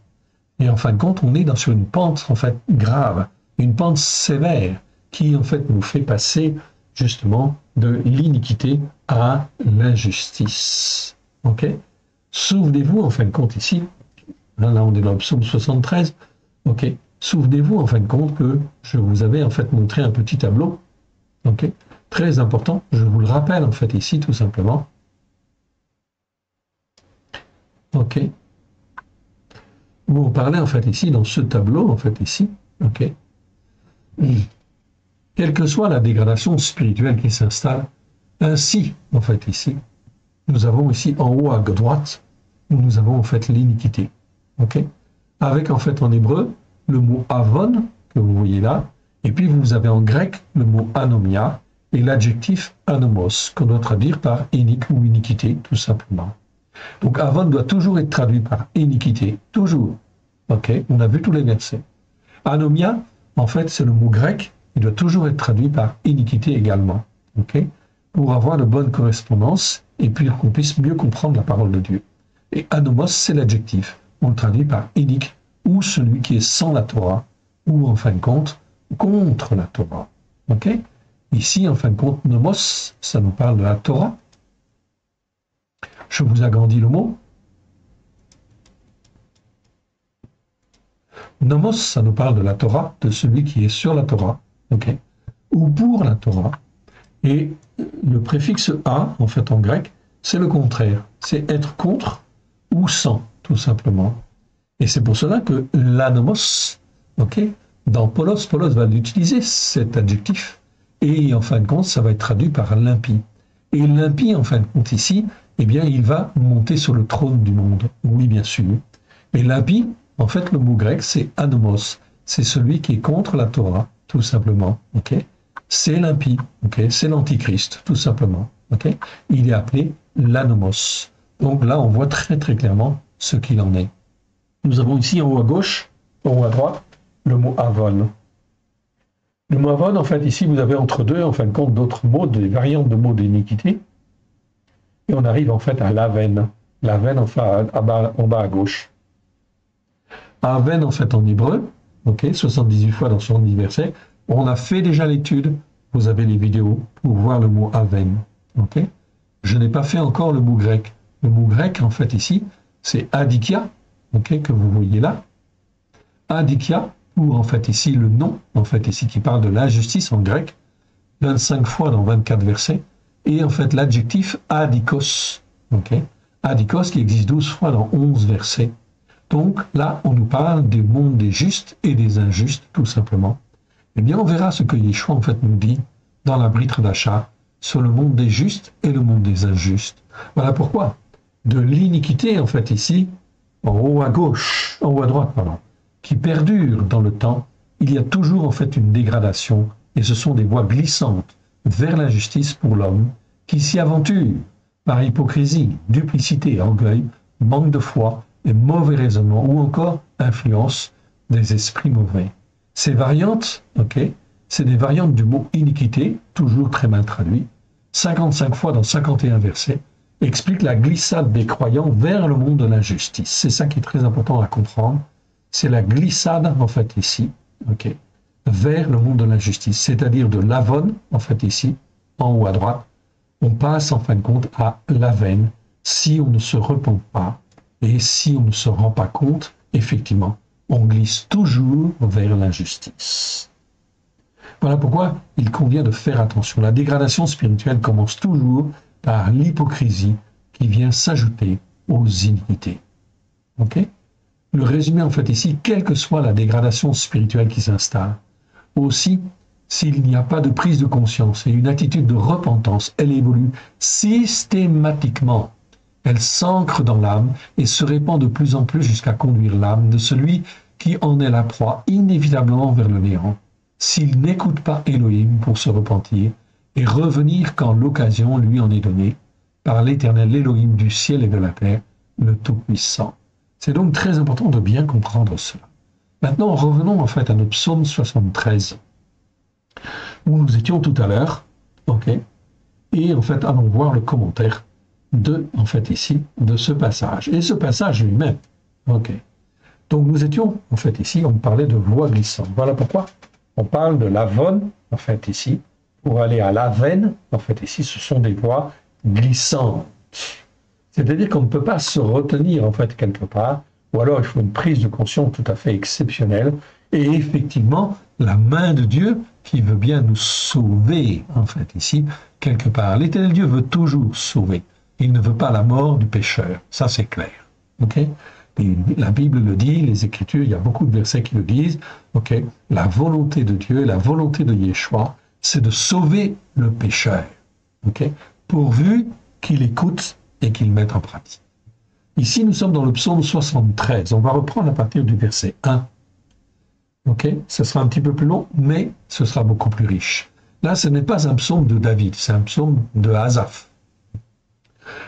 A: Et en fin de compte, on est sur une pente, en fait, grave, une pente sévère, qui, en fait, nous fait passer, justement, de l'iniquité à l'injustice. Ok. Souvenez-vous, en fin de compte, ici, là, on est dans le psaume 73. Ok. Souvenez-vous, en fin de compte, que je vous avais, en fait, montré un petit tableau. Ok. Très important. Je vous le rappelle, en fait, ici, tout simplement. Ok. où on parlait en fait ici, dans ce tableau, en fait ici, ok, quelle que soit la dégradation spirituelle qui s'installe, ainsi, en fait ici, nous avons ici en haut à droite, où nous avons en fait l'iniquité, ok, avec en fait en hébreu le mot avon, que vous voyez là, et puis vous avez en grec le mot anomia, et l'adjectif anomos, qu'on doit traduire par inique ou iniquité, tout simplement. Donc avon doit toujours être traduit par iniquité, toujours. Ok, on a vu tous les versets. Anomia, en fait, c'est le mot grec, il doit toujours être traduit par iniquité également. Ok, pour avoir de bonnes correspondances et puis qu'on puisse mieux comprendre la parole de Dieu. Et anomos, c'est l'adjectif. On le traduit par inique ou celui qui est sans la Torah ou en fin de compte contre la Torah. Ok, ici, en fin de compte, nomos, ça nous parle de la Torah. Je vous agrandis le mot. Nomos, ça nous parle de la Torah, de celui qui est sur la Torah, ok, ou pour la Torah. Et le préfixe a, en fait en grec, c'est le contraire. C'est être contre ou sans, tout simplement. Et c'est pour cela que l'anomos, ok, dans Polos va utiliser cet adjectif. Et en fin de compte, ça va être traduit par l'impie. Et l'impie, en fin de compte, ici, eh bien, il va monter sur le trône du monde. Oui, bien sûr. Mais l'impie, en fait, le mot grec, c'est anomos. C'est celui qui est contre la Torah, tout simplement. Ok, c'est l'impie. Ok, c'est l'antichrist, tout simplement. Ok, il est appelé l'anomos. Donc là, on voit très très clairement ce qu'il en est. Nous avons ici en haut à gauche, en haut à droite, le mot avon. Le mot avon, en fait, ici, vous avez entre deux, en fin de compte, d'autres mots, des variantes de mots d'iniquité. Et on arrive en fait à l'aven. L'aven, enfin, en bas à gauche. Aven, en fait, en hébreu, ok, 78 fois dans 70 versets. On a fait déjà l'étude. Vous avez les vidéos pour voir le mot aven. Ok. Je n'ai pas fait encore le mot grec. Le mot grec, en fait, ici, c'est adikia, ok, que vous voyez là. Adikia, ou en fait ici le nom, en fait ici qui parle de l'injustice en grec, 25 fois dans 24 versets, et en fait l'adjectif adikos, ok, adikos qui existe 12 fois dans 11 versets. Donc là, on nous parle du monde des justes et des injustes, tout simplement. Eh bien, on verra ce que Yeshua en fait nous dit dans la Brit Hadasha sur le monde des justes et le monde des injustes. Voilà pourquoi de l'iniquité en fait ici, en haut à gauche, en haut à droite, pardon, qui perdure dans le temps, il y a toujours en fait une dégradation, et ce sont des voies glissantes vers l'injustice pour l'homme, qui s'y aventure par hypocrisie, duplicité, orgueil, manque de foi et mauvais raisonnement, ou encore influence des esprits mauvais. Ces variantes, ok, c'est des variantes du mot iniquité, toujours très mal traduit, 55 fois dans 51 versets, explique la glissade des croyants vers le monde de l'injustice. C'est ça qui est très important à comprendre. C'est la glissade, en fait, ici, ok, vers le monde de l'injustice, c'est-à-dire de l'avon, en fait, ici, en haut à droite, on passe, en fin de compte, à l'aven, si on ne se repent pas, et si on ne se rend pas compte, effectivement, on glisse toujours vers l'injustice. Voilà pourquoi il convient de faire attention. La dégradation spirituelle commence toujours par l'hypocrisie qui vient s'ajouter aux iniquités. Ok ? Le résumé en fait ici, quelle que soit la dégradation spirituelle qui s'installe, aussi s'il n'y a pas de prise de conscience et une attitude de repentance, elle évolue systématiquement. Elle s'ancre dans l'âme et se répand de plus en plus jusqu'à conduire l'âme de celui qui en est la proie inévitablement vers le néant, s'il n'écoute pas Elohim pour se repentir et revenir quand l'occasion lui en est donnée, par l'Éternel Elohim du ciel et de la terre, le Tout-Puissant. C'est donc très important de bien comprendre cela. Maintenant, revenons en fait à notre psaume 73, où nous étions tout à l'heure, ok, et en fait, allons voir le commentaire de, en fait ici, de ce passage, et ce passage lui-même, ok. Donc nous étions, en fait ici, on parlait de voie glissante. Voilà pourquoi on parle de l'avon, en fait ici, pour aller à l'aven, en fait ici, ce sont des voies glissantes. C'est-à-dire qu'on ne peut pas se retenir en fait quelque part, ou alors il faut une prise de conscience tout à fait exceptionnelle, et effectivement la main de Dieu qui veut bien nous sauver en fait ici, quelque part. L'Éternel Dieu veut toujours sauver, il ne veut pas la mort du pécheur, ça c'est clair. Okay ? La Bible le dit, les Écritures, il y a beaucoup de versets qui le disent. Ok, la volonté de Dieu, la volonté de Yeshua, c'est de sauver le pécheur. Ok, pourvu qu'il écoute et qu'il mette en pratique. Ici, nous sommes dans le psaume 73. On va reprendre à partir du verset 1. Ok, ce sera un petit peu plus long, mais ce sera beaucoup plus riche. Là, ce n'est pas un psaume de David, c'est un psaume de Asaph.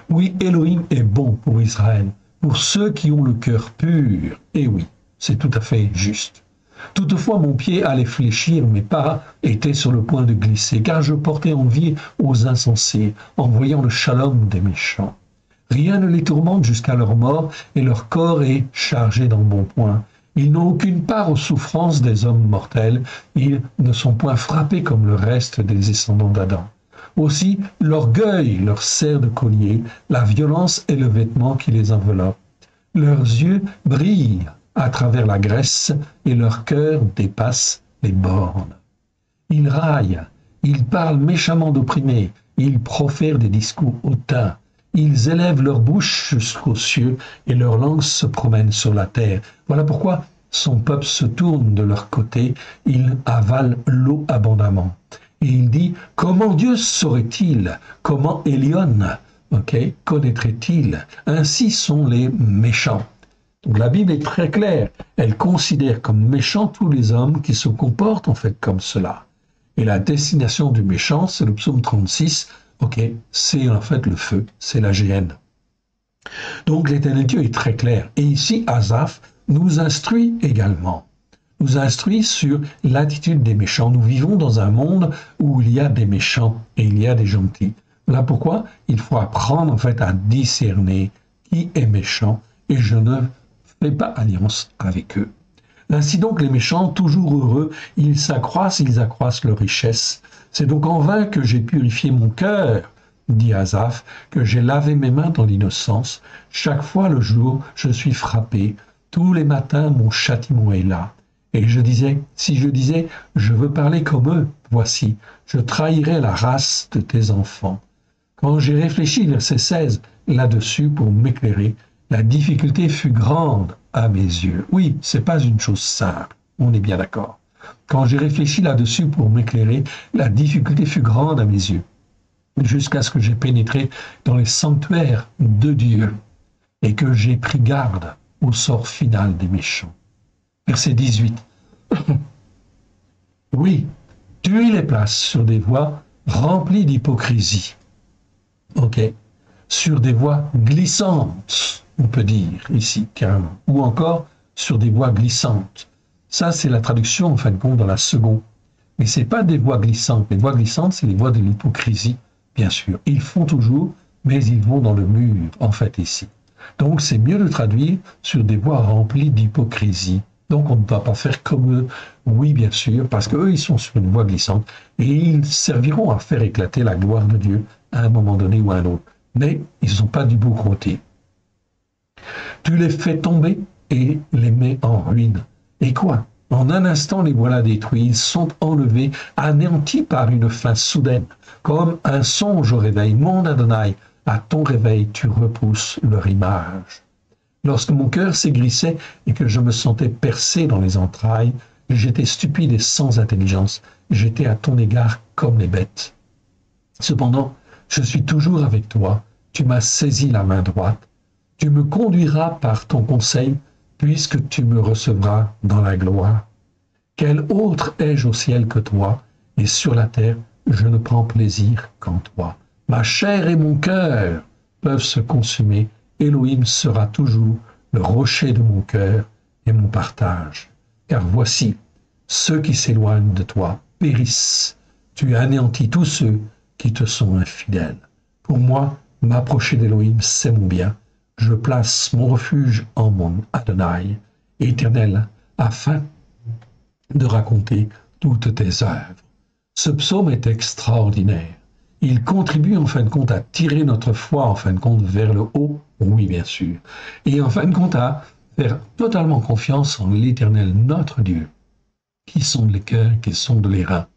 A: Oui, Elohim est bon pour Israël, pour ceux qui ont le cœur pur. Et oui, c'est tout à fait juste. Toutefois, mon pied allait fléchir, mes pas étaient sur le point de glisser, car je portais envie aux insensés, en voyant le shalom des méchants. Rien ne les tourmente jusqu'à leur mort, et leur corps est chargé d'embonpoint. Ils n'ont aucune part aux souffrances des hommes mortels, ils ne sont point frappés comme le reste des descendants d'Adam. Aussi, l'orgueil leur sert de collier, la violence est le vêtement qui les enveloppe. Leurs yeux brillent à travers la graisse et leur cœur dépasse les bornes. Ils raillent, ils parlent méchamment d'opprimés, ils profèrent des discours hautains, ils élèvent leur bouche jusqu'aux cieux et leur langue se promène sur la terre. Voilà pourquoi son peuple se tourne de leur côté, ils avalent l'eau abondamment. Et il dit, comment Dieu saurait-il, comment Elion connaîtrait-il? Ainsi sont les méchants. Donc la Bible est très claire, elle considère comme méchants tous les hommes qui se comportent en fait comme cela. Et la destination du méchant, c'est le psaume 36, c'est en fait le feu, c'est la géhenne. Donc l'Éternel Dieu est très clair. Et ici, Asaph nous instruit également. Nous instruit sur l'attitude des méchants. Nous vivons dans un monde où il y a des méchants et il y a des gentils. Voilà pourquoi il faut apprendre en fait à discerner qui est méchant et je ne fais pas alliance avec eux. Ainsi donc les méchants, toujours heureux, ils accroissent leur richesse. C'est donc en vain que j'ai purifié mon cœur, dit Asaph, que j'ai lavé mes mains dans l'innocence. Chaque fois le jour, je suis frappé. Tous les matins, mon châtiment est là. Et si je disais, je veux parler comme eux, voici, je trahirais la race de tes enfants. Quand j'ai réfléchi, verset 16, là-dessus pour m'éclairer, la difficulté fut grande à mes yeux. Oui, c'est pas une chose simple, on est bien d'accord. Quand j'ai réfléchi là-dessus pour m'éclairer, la difficulté fut grande à mes yeux, jusqu'à ce que j'ai pénétré dans les sanctuaires de Dieu et que j'ai pris garde au sort final des méchants. Verset 18. Oui, tu les places sur des voies remplies d'hypocrisie. Sur des voies glissantes, on peut dire ici carrément, ou encore sur des voies glissantes. Ça, c'est la traduction en fin de compte dans la seconde. Mais c'est pas des voies glissantes. Les voies glissantes, c'est les voies de l'hypocrisie, bien sûr. Ils font toujours, mais ils vont dans le mur, en fait, ici. Donc, c'est mieux de traduire sur des voies remplies d'hypocrisie. Donc, on ne doit pas faire comme eux. Oui, bien sûr, parce qu'eux, ils sont sur une voie glissante et ils serviront à faire éclater la gloire de Dieu à un moment donné ou à un autre. Mais ils ne sont pas du beau côté. Tu les fais tomber et les mets en ruine. Et quoi? En un instant, les voilà détruits. Ils sont enlevés, anéantis par une fin soudaine. Comme un songe au réveil. Mon Adonai, à ton réveil, tu repousses leur image. Lorsque mon cœur s'aigrissait et que je me sentais percé dans les entrailles, j'étais stupide et sans intelligence. J'étais à ton égard comme les bêtes. Cependant, je suis toujours avec toi. Tu m'as saisi la main droite. Tu me conduiras par ton conseil, puisque tu me recevras dans la gloire. Quel autre ai-je au ciel que toi, et sur la terre, je ne prends plaisir qu'en toi. Ma chair et mon cœur peuvent se consumer. Elohim sera toujours le rocher de mon cœur et mon partage. Car voici, ceux qui s'éloignent de toi périssent. Tu anéantis tous ceux qui te sont infidèles. Pour moi, m'approcher d'Elohim, c'est mon bien. Je place mon refuge en mon Adonai, Éternel, afin de raconter toutes tes œuvres. Ce psaume est extraordinaire. Il contribue en fin de compte à tirer notre foi en fin de compte vers le haut, oui bien sûr, et en fin de compte à faire totalement confiance en l'Éternel, notre Dieu, qui sonde les cœurs, qui sonde les reins.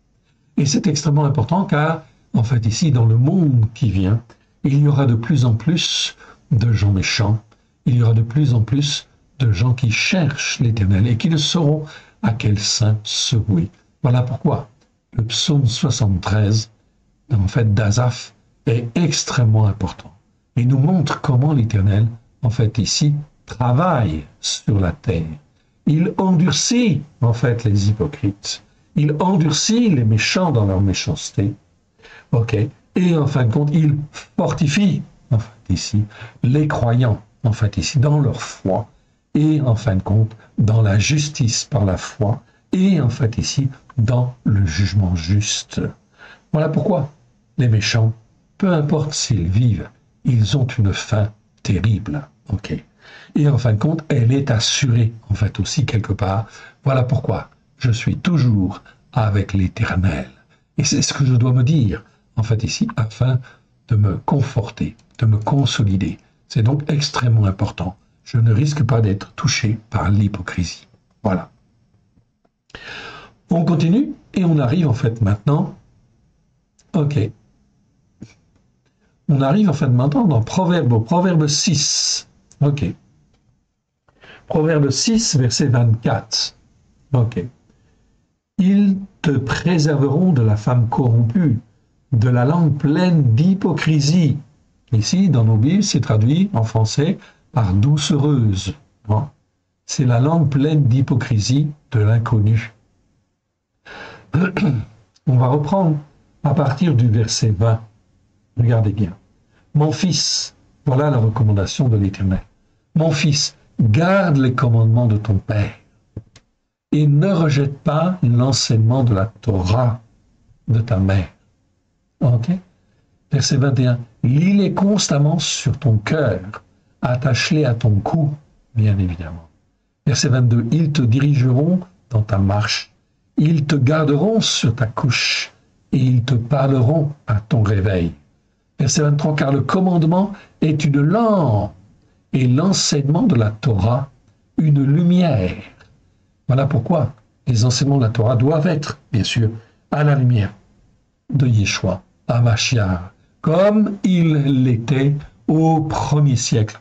A: Et c'est extrêmement important car, en fait ici, dans le monde qui vient, il y aura de plus en plus de gens méchants, il y aura de plus en plus de gens qui cherchent l'Éternel et qui ne sauront à quel saint se vouer. Voilà pourquoi le psaume 73, en fait, d'Asaph, est extrêmement important. Il nous montre comment l'Éternel, en fait, ici, travaille sur la terre. Il endurcit, en fait, les hypocrites. Il endurcit les méchants dans leur méchanceté. OK. Et en fin de compte, il fortifie, en fait, ici, les croyants, en fait, ici, dans leur foi. Et en fin de compte, dans la justice par la foi. Et en fait, ici, dans le jugement juste. Voilà pourquoi les méchants, peu importe s'ils vivent, ils ont une fin terrible. OK. Et en fin de compte, elle est assurée, en fait, aussi quelque part. Voilà pourquoi je suis toujours avec l'Éternel. Et c'est ce que je dois me dire, en fait, ici, afin de me conforter, de me consolider. C'est donc extrêmement important. Je ne risque pas d'être touché par l'hypocrisie. Voilà. On continue et on arrive, en fait, maintenant. OK. On arrive, en fait, maintenant dans Proverbe 6. OK. Proverbe 6, verset 24. OK. Ils te préserveront de la femme corrompue, de la langue pleine d'hypocrisie. Ici, dans nos Bibles, c'est traduit en français par doucereuse. C'est la langue pleine d'hypocrisie de l'inconnu. On va reprendre à partir du verset 20. Regardez bien. Mon fils, voilà la recommandation de l'Éternel. Mon fils, garde les commandements de ton Père et ne rejette pas l'enseignement de la Torah de ta mère. OK? Verset 21. Lis-les constamment sur ton cœur, attache-les à ton cou, bien évidemment. Verset 22. Ils te dirigeront dans ta marche, ils te garderont sur ta couche et ils te parleront à ton réveil. Verset 23. Car le commandement est une lampe et l'enseignement de la Torah une lumière. Voilà pourquoi les enseignements de la Torah doivent être, bien sûr, à la lumière de Yeshua, à Mashiach, comme il l'était au premier siècle.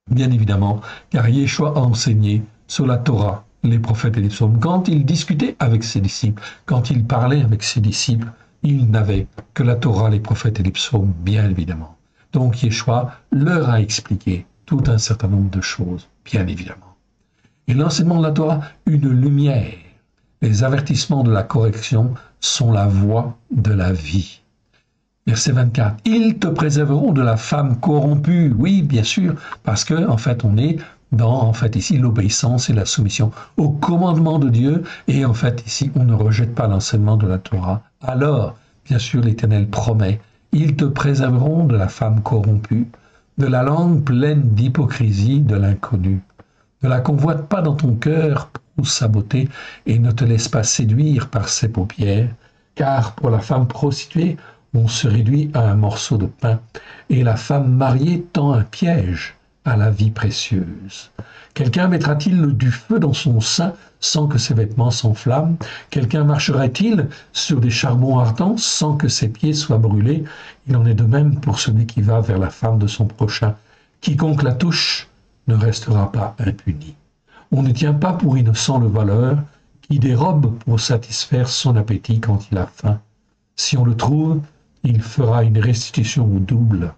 A: Bien évidemment, car Yeshua a enseigné sur la Torah, les prophètes et les psaumes. Quand il discutait avec ses disciples, quand il parlait avec ses disciples, il n'avait que la Torah, les prophètes et les psaumes, bien évidemment. Donc Yeshua leur a expliqué tout un certain nombre de choses, bien évidemment. Et l'enseignement de la Torah, une lumière. Les avertissements de la correction sont la voie de la vie. Verset 24. Ils te préserveront de la femme corrompue. Oui, bien sûr, parce que en fait, on est dans en fait ici l'obéissance et la soumission au commandement de Dieu. Et en fait ici, on ne rejette pas l'enseignement de la Torah. Alors, bien sûr, l'Éternel promet. Ils te préserveront de la femme corrompue, de la langue pleine d'hypocrisie de l'inconnu. Ne la convoite pas dans ton cœur pour sa beauté et ne te laisse pas séduire par ses paupières, car pour la femme prostituée, on se réduit à un morceau de pain, et la femme mariée tend un piège à la vie précieuse. Quelqu'un mettra-t-il du feu dans son sein sans que ses vêtements s'enflamment? Quelqu'un marchera-t-il sur des charbons ardents sans que ses pieds soient brûlés? Il en est de même pour celui qui va vers la femme de son prochain. Quiconque la touche ne restera pas impuni. On ne tient pas pour innocent le voleur qui dérobe pour satisfaire son appétit quand il a faim. Si on le trouve, il fera une restitution au double.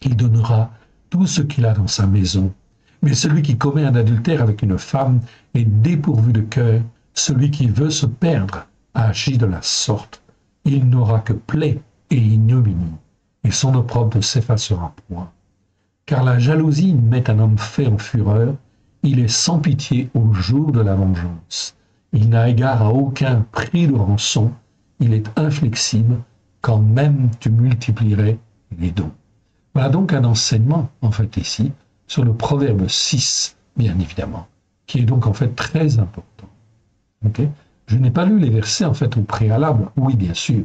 A: Il donnera tout ce qu'il a dans sa maison. Mais celui qui commet un adultère avec une femme est dépourvu de cœur. Celui qui veut se perdre agit de la sorte. Il n'aura que plaie et ignominie, et son opprobre ne s'effacera point. Car la jalousie met un homme fait en fureur, il est sans pitié au jour de la vengeance. Il n'a égard à aucun prix de rançon, il est inflexible, quand même tu multiplierais les dons. Voilà donc un enseignement, en fait, ici, sur le Proverbe 6, bien évidemment, qui est donc, en fait, très important. Okay? Je n'ai pas lu les versets, en fait, au préalable. Oui, bien sûr.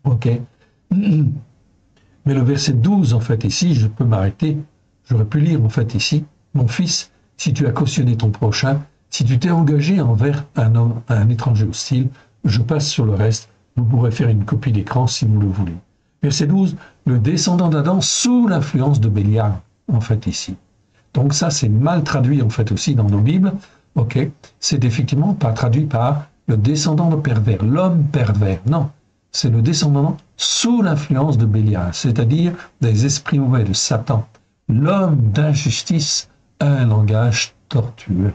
A: OK. Mais le verset 12, en fait, ici, je peux m'arrêter. J'aurais pu lire, en fait, ici, « Mon fils, si tu as cautionné ton prochain, si tu t'es engagé envers un homme, un étranger hostile, je passe sur le reste. Vous pourrez faire une copie d'écran si vous le voulez. » Verset 12, « Le descendant d'Adam sous l'influence de Bélial, en fait, ici. Donc ça, c'est mal traduit en fait aussi dans nos Bibles. Ok, c'est effectivement pas traduit par le descendant de pervers, l'homme pervers. Non, c'est le descendant sous l'influence de Bélial, c'est-à-dire des esprits mauvais de Satan. L'homme d'injustice a un langage tortueux.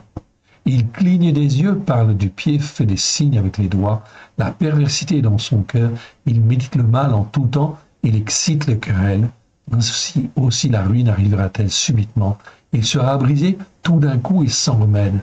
A: Il cligne des yeux, parle du pied, fait des signes avec les doigts. La perversité est dans son cœur. Il médite le mal en tout temps. Il excite les querelles. Ainsi aussi la ruine arrivera-t-elle subitement. Il sera brisé tout d'un coup et sans remède.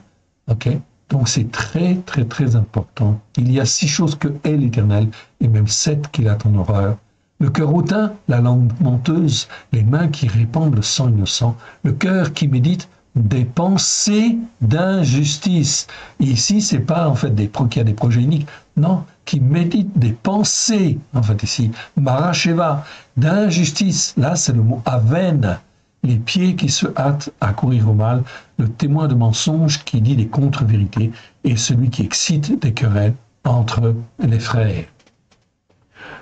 A: Ok? Donc c'est très très très important. Il y a 6 choses que hait l'Éternel et même 7 qu'il a en horreur. Le cœur hautain, la langue menteuse, les mains qui répandent le sang innocent, le cœur qui médite des pensées d'injustice. Et ici, c'est pas en fait qui a des projets uniques, non, qui médite des pensées, en fait ici, Maracheva, d'injustice. Là, c'est le mot aven, les pieds qui se hâtent à courir au mal, le témoin de mensonge qui dit des contre-vérités et celui qui excite des querelles entre les frères.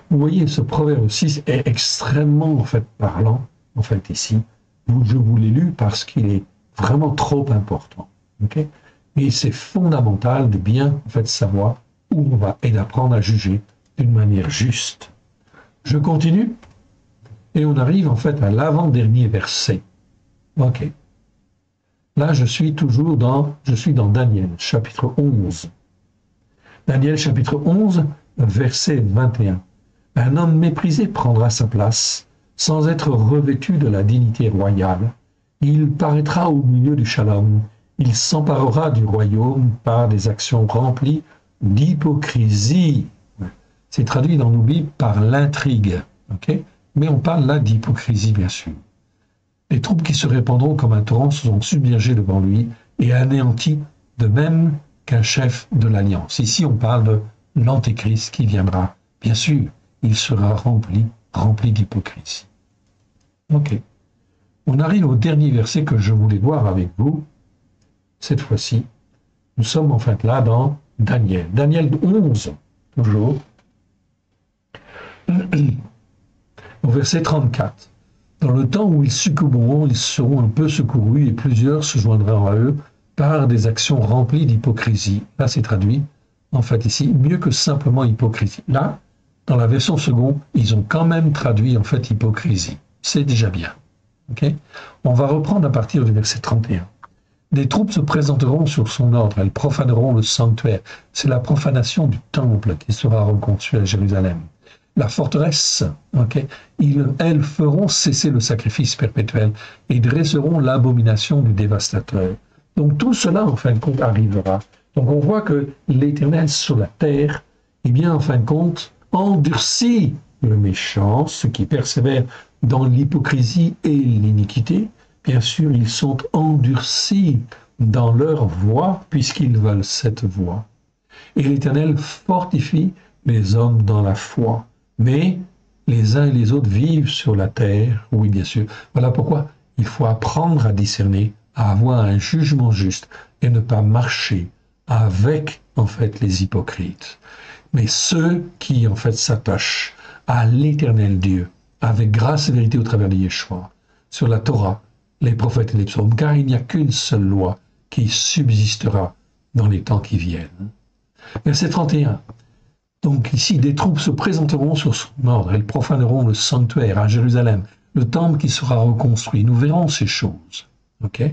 A: Vous voyez, ce proverbe 6 est extrêmement en fait parlant, en fait ici. Je vous l'ai lu parce qu'il est vraiment trop important. Okay? Et c'est fondamental de bien en fait, savoir où on va et d'apprendre à juger d'une manière juste. Je continue et on arrive en fait à l'avant-dernier verset. Ok. Là, je suis dans Daniel, chapitre 11. Daniel, chapitre 11, verset 21. Un homme méprisé prendra sa place, sans être revêtu de la dignité royale. Il paraîtra au milieu du shalom. Il s'emparera du royaume par des actions remplies d'hypocrisie. C'est traduit dans nos Bibles par l'intrigue. Okay? Mais on parle là d'hypocrisie, bien sûr. Les troupes qui se répandront comme un torrent seront submergées devant lui et anéanties de même qu'un chef de l'alliance. Ici, on parle de l'antéchrist qui viendra. Bien sûr, il sera rempli d'hypocrisie. Ok. On arrive au dernier verset que je voulais voir avec vous. Cette fois-ci, nous sommes en fait là dans Daniel. Daniel 11, toujours. Au verset 34. Dans le temps où ils succomberont, ils seront un peu secourus et plusieurs se joindront à eux par des actions remplies d'hypocrisie. Là, c'est traduit, en fait ici, mieux que simplement hypocrisie. Là, dans la version seconde, ils ont quand même traduit en fait hypocrisie. C'est déjà bien. Okay? On va reprendre à partir du verset 31. Des troupes se présenteront sur son ordre, elles profaneront le sanctuaire. C'est la profanation du temple qui sera reconstruit à Jérusalem. La forteresse, okay, elles feront cesser le sacrifice perpétuel et dresseront l'abomination du dévastateur. Donc tout cela, en fin de compte, arrivera. Donc on voit que l'Éternel sur la terre, eh bien, en fin de compte, endurcit le méchant, ceux qui persévèrent dans l'hypocrisie et l'iniquité. Bien sûr, ils sont endurcis dans leur voie, puisqu'ils veulent cette voie. Et l'Éternel fortifie les hommes dans la foi. Mais les uns et les autres vivent sur la terre, oui bien sûr. Voilà pourquoi il faut apprendre à discerner, à avoir un jugement juste et ne pas marcher avec en fait les hypocrites. Mais ceux qui en fait s'attachent à l'Éternel Dieu, avec grâce et vérité au travers de Yeshua, sur la Torah, les prophètes et les psaumes, car il n'y a qu'une seule loi qui subsistera dans les temps qui viennent. Verset 31. Donc ici, des troupes se présenteront sur son ordre, elles profaneront le sanctuaire à Jérusalem, le temple qui sera reconstruit. Nous verrons ces choses, ok?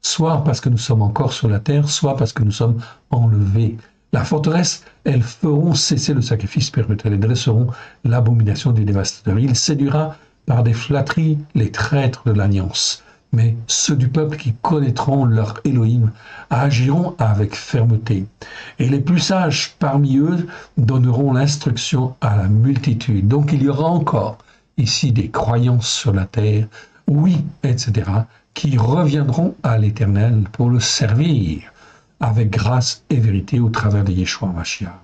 A: Soit parce que nous sommes encore sur la terre, soit parce que nous sommes enlevés. La forteresse, elles feront cesser le sacrifice perpétuel et dresseront l'abomination des dévastateurs. Il séduira par des flatteries les traîtres de l'alliance. Mais ceux du peuple qui connaîtront leur Elohim agiront avec fermeté. Et les plus sages parmi eux donneront l'instruction à la multitude. Donc il y aura encore ici des croyances sur la terre, oui, etc., qui reviendront à l'Éternel pour le servir avec grâce et vérité au travers de Yeshua Mashiach.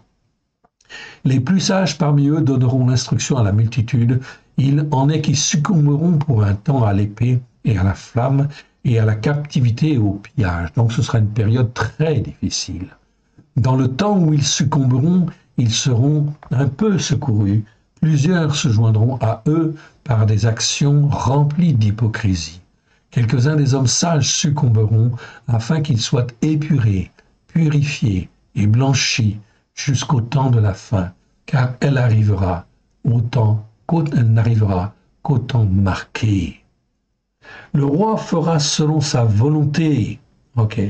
A: Les plus sages parmi eux donneront l'instruction à la multitude. Il en est qui succomberont pour un temps à l'épée et à la flamme, et à la captivité et au pillage. Donc ce sera une période très difficile. Dans le temps où ils succomberont, ils seront un peu secourus. Plusieurs se joindront à eux par des actions remplies d'hypocrisie. Quelques-uns des hommes sages succomberont afin qu'ils soient épurés, purifiés et blanchis jusqu'au temps de la fin, car elle arrivera elle n'arrivera qu'au temps marqué. Le roi fera selon sa volonté. Ok.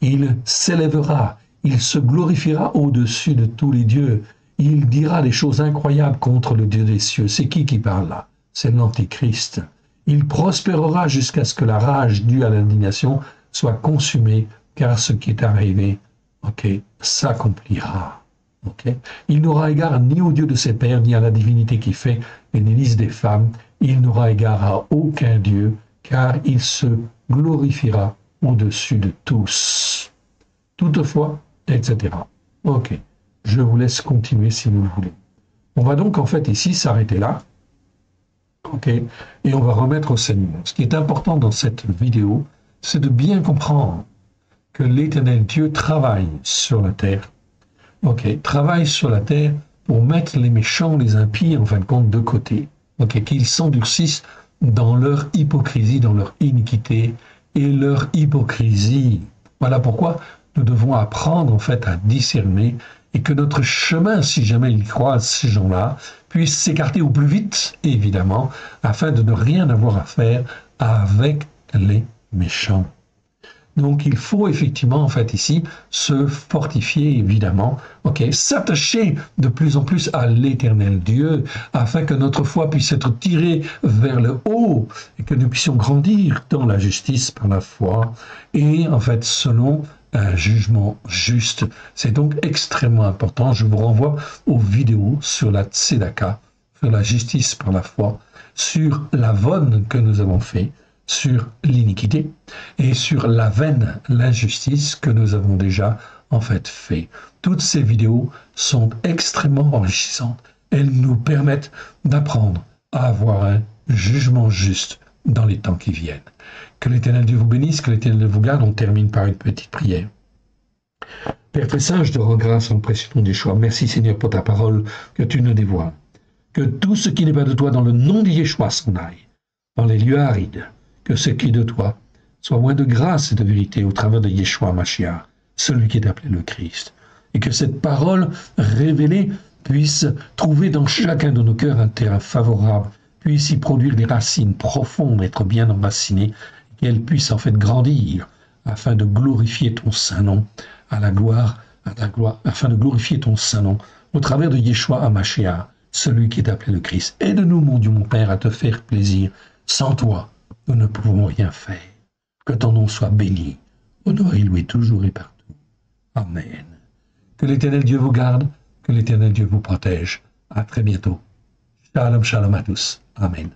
A: Il s'élèvera, il se glorifiera au-dessus de tous les dieux. Il dira des choses incroyables contre le Dieu des cieux. C'est qui parle là? C'est l'Antichrist. Il prospérera jusqu'à ce que la rage due à l'indignation soit consumée, car ce qui est arrivé, s'accomplira. Il n'aura égard ni au Dieu de ses pères, ni à la divinité qui fait les délices des femmes. Il n'aura égard à aucun Dieu, car il se glorifiera au-dessus de tous. Toutefois, etc. Ok, je vous laisse continuer si vous le voulez. On va donc en fait ici s'arrêter là. Ok, et on va remettre au Seigneur. Ce qui est important dans cette vidéo, c'est de bien comprendre que l'Éternel Dieu travaille sur la terre. Ok, travaille sur la terre pour mettre les méchants, les impies, en fin de compte, de côté. Ok, qu'ils s'endurcissent dans leur hypocrisie, dans leur iniquité et leur hypocrisie. Voilà pourquoi nous devons apprendre en fait à discerner et que notre chemin, si jamais il croise ces gens-là, puisse s'écarter au plus vite, évidemment, afin de ne rien avoir à faire avec les méchants. Donc il faut effectivement en fait ici se fortifier évidemment, s'attacher de plus en plus à l'Éternel Dieu afin que notre foi puisse être tirée vers le haut et que nous puissions grandir dans la justice par la foi et en fait selon un jugement juste. C'est donc extrêmement important. Je vous renvoie aux vidéos sur la tzedaka, sur la justice par la foi, sur la vonne que nous avons fait, sur l'iniquité et sur la veine, l'injustice que nous avons déjà en fait fait. Toutes ces vidéos sont extrêmement enrichissantes. Elles nous permettent d'apprendre à avoir un jugement juste dans les temps qui viennent. Que l'Éternel Dieu vous bénisse, que l'Éternel vous garde. On termine par une petite prière. Père très sage, je te rends grâce en précieux nom d'Yeshua. Merci Seigneur pour ta parole que tu nous dévoiles. Que tout ce qui n'est pas de toi dans le nom de Yeshua s'en aille dans les lieux arides. Que ce qui est de toi soit loin de grâce et de vérité au travers de Yeshua Mashiach, celui qui est appelé le Christ. Et que cette parole révélée puisse trouver dans chacun de nos cœurs un terrain favorable, puisse y produire des racines profondes, être bien enracinées, et qu'elle puisse en fait grandir, afin de glorifier ton saint nom, afin de glorifier ton saint nom, au travers de Yeshua HaMashiach, celui qui est appelé le Christ. Aide-nous, mon Dieu, mon Père, à te faire plaisir. Sans toi, nous ne pouvons rien faire. Que ton nom soit béni, honoré, loué toujours et partout. Amen. Que l'Éternel Dieu vous garde, que l'Éternel Dieu vous protège. À très bientôt. Shalom, shalom à tous. Amen.